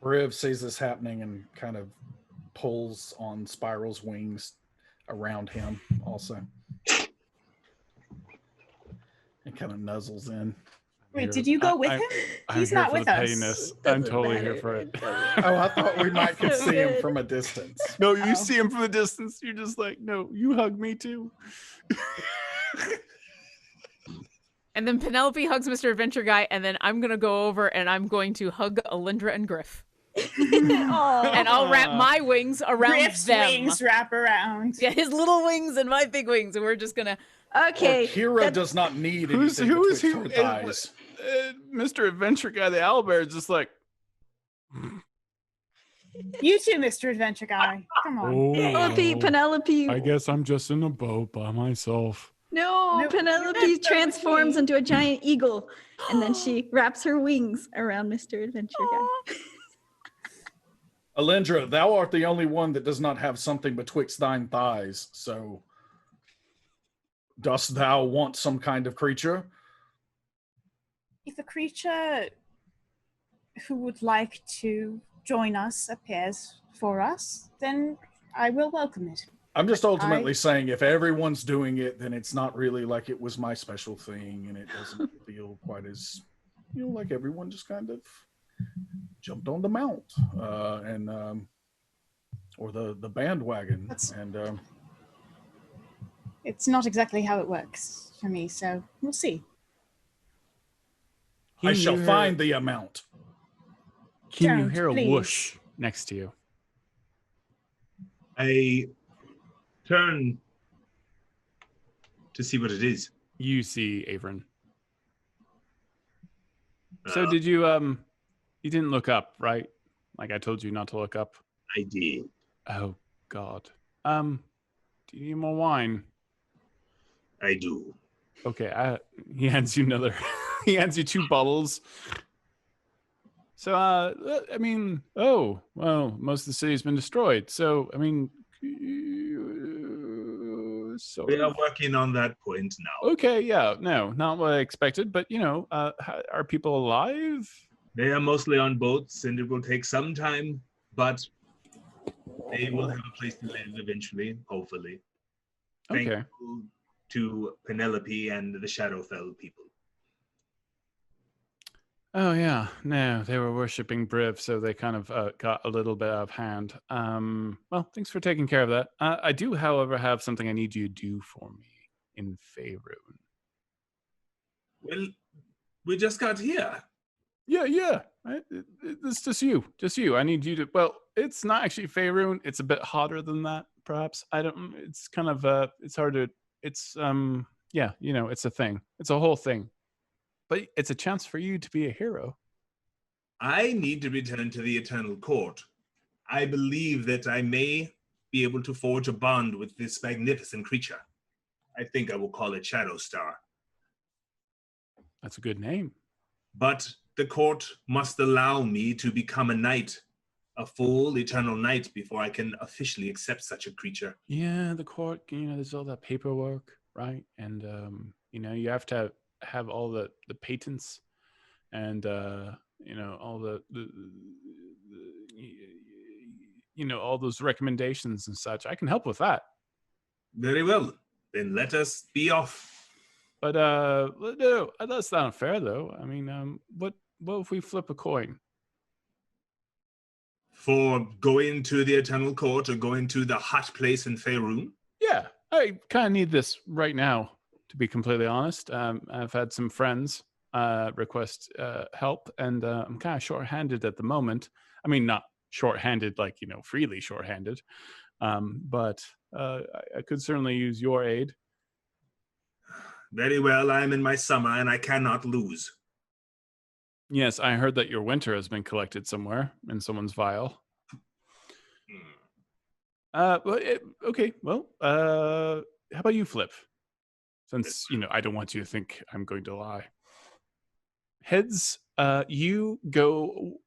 Briv sees this happening and kind of pulls on Spiral's wings around him also. And kind of nuzzles in. Wait, did you go with him? He's not with us. I'm totally here for it. Oh, I thought we might could see him from a distance. No, you see him from a distance. You're just like, no, you hug me too. And then Penelope hugs Mr. Adventure Guy, and then I'm going to go over and I'm going to hug Alyndra and Griff. And I'll wrap my wings around Griff's them. wings wrap around. Yeah, his little wings and my big wings, and we're just going to... Okay. Orkira does not need anything Who's betwixt her thighs. Mr. Adventure Guy, the owlbear, is just like... You too, Mr. Adventure Guy. Come on. Penelope. I guess I'm just in a boat by myself. No, Penelope transforms into a giant eagle, and then she wraps her wings around Mr. Adventure Guy. Alyndra, thou art the only one that does not have something betwixt thine thighs, so dost thou want some kind of creature? If a creature who would like to join us appears for us, then I will welcome it. I'm just ultimately saying if everyone's doing it, then it's not really like it was my special thing, and it doesn't feel quite as, like everyone just kind of jumped on the mount or the bandwagon. It's not exactly how it works for me, so we'll see. I shall find the amount. Can you hear a whoosh next to you? I turn to see what it is. You see Averyn. So did you you didn't look up, right? Like I told you not to look up. I did. Oh God. Do you need more wine? I do. Okay, he hands you another. He hands you 2 bottles. So I mean, oh well, most of the city's been destroyed. So I mean, so we are working on that point now. Okay, yeah, no, not what I expected, but are people alive? They are mostly on boats, and it will take some time, but they will have a place to live eventually, hopefully. Thank you to Penelope and the Shadowfell people. Oh yeah, no, they were worshiping Briv, so they kind of got a little bit out of hand. Well, thanks for taking care of that. I do, however, have something I need you to do for me in Faerun. Well, we just got here. Yeah. It's just you. I need you to. Well, it's not actually Faerun. It's a bit hotter than that, perhaps. I don't. It's kind of. It's hard to. It's Yeah, it's a thing. It's a whole thing. But it's a chance for you to be a hero. I need to return to the Eternal Court. I believe that I may be able to forge a bond with this magnificent creature. I think I will call it Shadowstar. That's a good name. But the court must allow me to become a knight, a full eternal knight, before I can officially accept such a creature. Yeah, the court, there's all that paperwork, right? And, you have to have all the patents and all the all those recommendations and such. I can help with that. Very well, then let us be off. But no, that's not fair though. I mean, what if we flip a coin for going to the Eternal Court or going to the hot place in Faerun? Yeah, I kind of need this right now. To be completely honest, I've had some friends request help, and I'm kind of short-handed at the moment. I mean, not short-handed like freely short-handed, but I could certainly use your aid. Very well, I am in my summer, and I cannot lose. Yes, I heard that your winter has been collected somewhere in someone's vial. Okay. Well, how about you, Flip? Since, I don't want you to think I'm going to lie. Heads, you go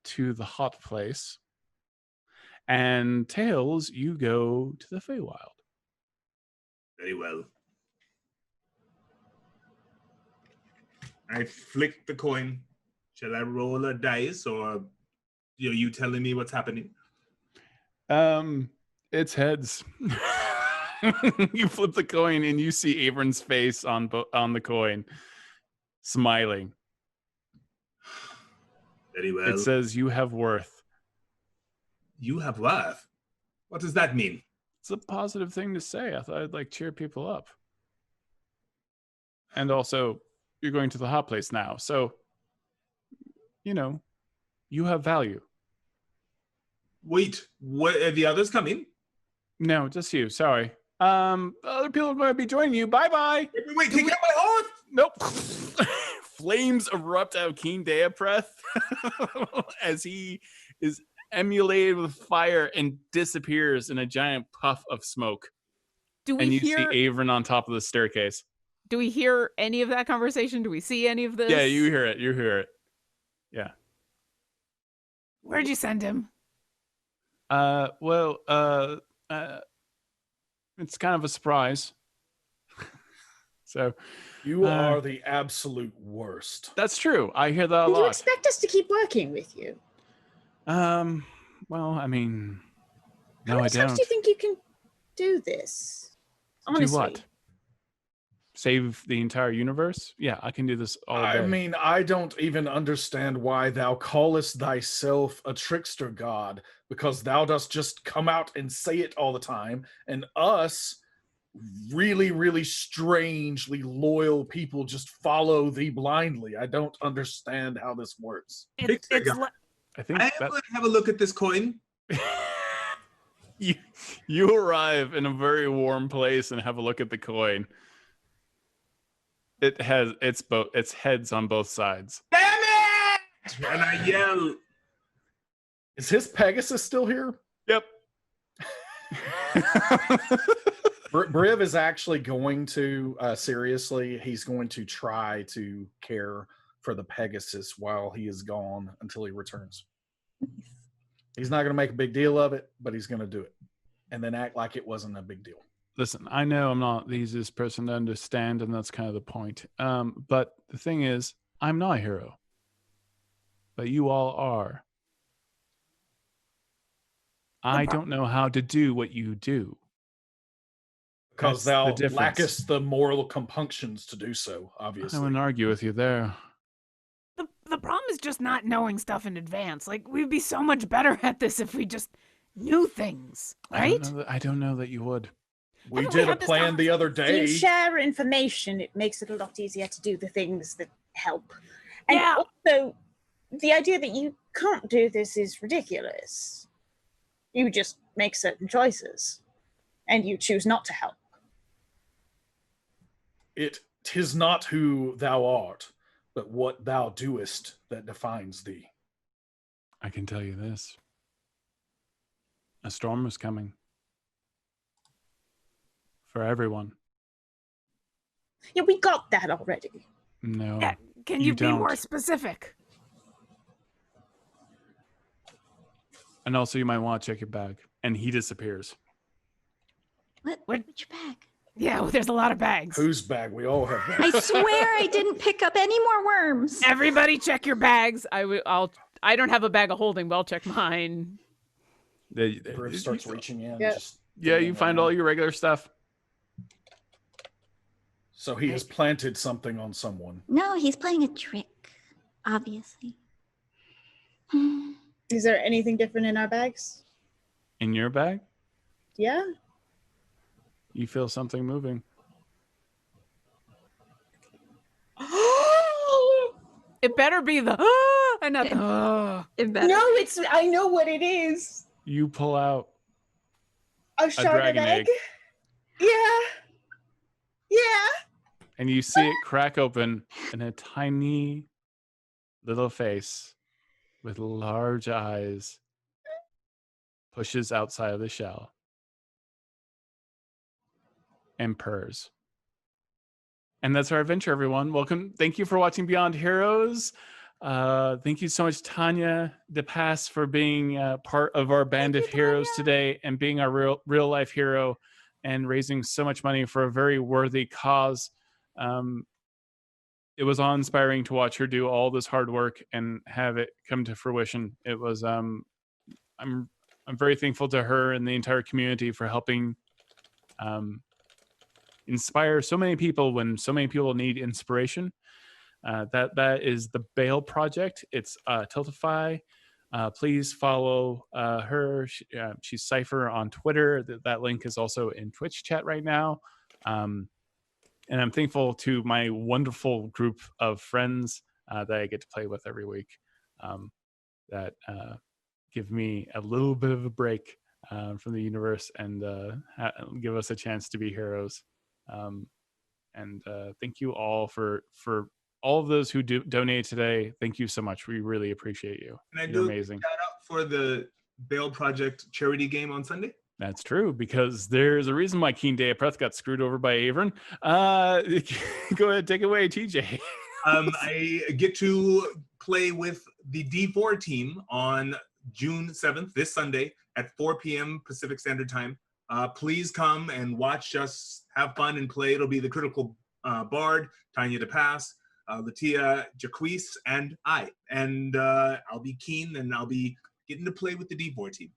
to the hot place. And Tails, you go to the Feywild. Very well. I flick the coin. Shall I roll a dice, or are you telling me what's happening? It's heads. You flip the coin and you see Averyn's face on the coin, smiling. Very well. It says you have worth. You have worth? What does that mean? It's a positive thing to say. I thought I'd cheer people up. And also, you're going to the hot place now, so you have value. Wait, what, are the others coming? No, just you. Sorry. Other people might be joining you. Bye-bye. Wait, take out my heart! Nope. Flames erupt out of Keen Deapreth as he is emulated with fire and disappears in a giant puff of smoke. And you see Averyn on top of the staircase. Do we hear any of that conversation? Do we see any of this? Yeah, you hear it. Yeah. Where'd you send him? It's kind of a surprise. So you are the absolute worst. That's true. I hear that a And lot. you expect us to keep working with you? Well, I mean, How no, I many times don't. do you think you can do this? Honestly. Do what? Save the entire universe? Yeah, I can do this all day. I mean, I don't even understand why thou callest thyself a trickster god, because thou dost just come out and say it all the time, and us really, really strangely loyal people just follow thee blindly. I don't understand how this works. I think I would have a look at this coin. You arrive in a very warm place and have a look at the coin. It has its heads on both sides. Damn it! And I yell. Is his Pegasus still here? Yep. Briv is actually going to, seriously, he's going to try to care for the Pegasus while he is gone until he returns. He's not going to make a big deal of it, but he's going to do it. And then act like it wasn't a big deal. Listen, I know I'm not the easiest person to understand, and that's kind of the point. But the thing is, I'm not a hero. But you all are. I don't know how to do what you do. Because That's thou lackest the moral compunctions to do so, obviously. I wouldn't argue with you there. The problem is just not knowing stuff in advance. Like, we'd be so much better at this if we just knew things, right? I don't know that you would. We did a plan the other If day. you share information, it makes it a lot easier to do the things that help. And also, the idea that you can't do this is ridiculous. You just make certain choices, and you choose not to help. Tis not who thou art, but what thou doest that defines thee. I can tell you this. A storm is coming. For everyone. Yeah, we got that already. No. Yeah, can you be more specific? And also, you might want to check your bag. And he disappears. Which bag? Yeah, well, there's a lot of bags. Whose bag? We all have bags. I swear I didn't pick up any more worms. Everybody check your bags. I don't have a bag of holding, but I'll check mine. Briv starts reaching in. Yeah, you find all your regular stuff. So he has planted something on someone. No, he's playing a trick, obviously. Is there anything different in our bags? In your bag? Yeah. You feel something moving. It better be the and not the It better. No, I know what it is. You pull out A shard dragon of egg. egg. Yeah. And you see it crack open, and a tiny little face with large eyes pushes outside of the shell and purrs. And that's our adventure, everyone. Welcome. Thank you for watching Beyond Heroes. Thank you so much, Tanya DePass, for being part of our band of heroes today and being our real life hero and raising so much money for a very worthy cause. It was awe-inspiring to watch her do all this hard work and have it come to fruition. It was I'm very thankful to her and the entire community for helping inspire so many people when so many people need inspiration. That is the Bale Project. It's Tiltify. Please follow her. She's Cypher on Twitter. That link is also in Twitch chat right now. And I'm thankful to my wonderful group of friends that I get to play with every week that give me a little bit of a break from the universe and give us a chance to be heroes. And thank you all for all of those who donated today. Thank you so much. We really appreciate you. And You're amazing. Shout out for the Bale Project charity game on Sunday. That's true, because there's a reason why Keen Day of Preth got screwed over by Averyn. Go ahead, take it away, TJ. I get to play with the D4 team on June 7th, this Sunday at 4 p.m. Pacific Standard Time. Please come and watch us have fun and play. It'll be the Critical Bard, Tanya DePass, Latia Jaquise, and I. And I'll be keen, and I'll be getting to play with the D4 team.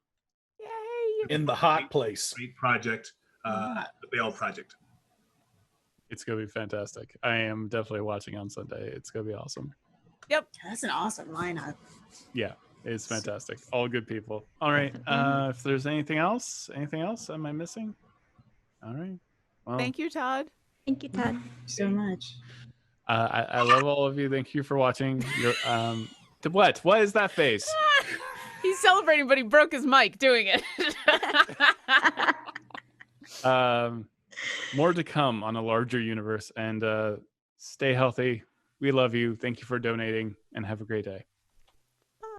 Yay! In the hot place. Great project, the Bale project. It's going to be fantastic. I am definitely watching on Sunday. It's going to be awesome. Yep. That's an awesome lineup. Yeah, it's fantastic. All good people. All right. If there's anything else am I missing? All right. Well, Thank you, Todd. Thank you, Todd. So much. I love all of you. Thank you for watching. What is that face? He's celebrating, but he broke his mic doing it. More to come on a larger universe, and stay healthy. We love you. Thank you for donating, and have a great day.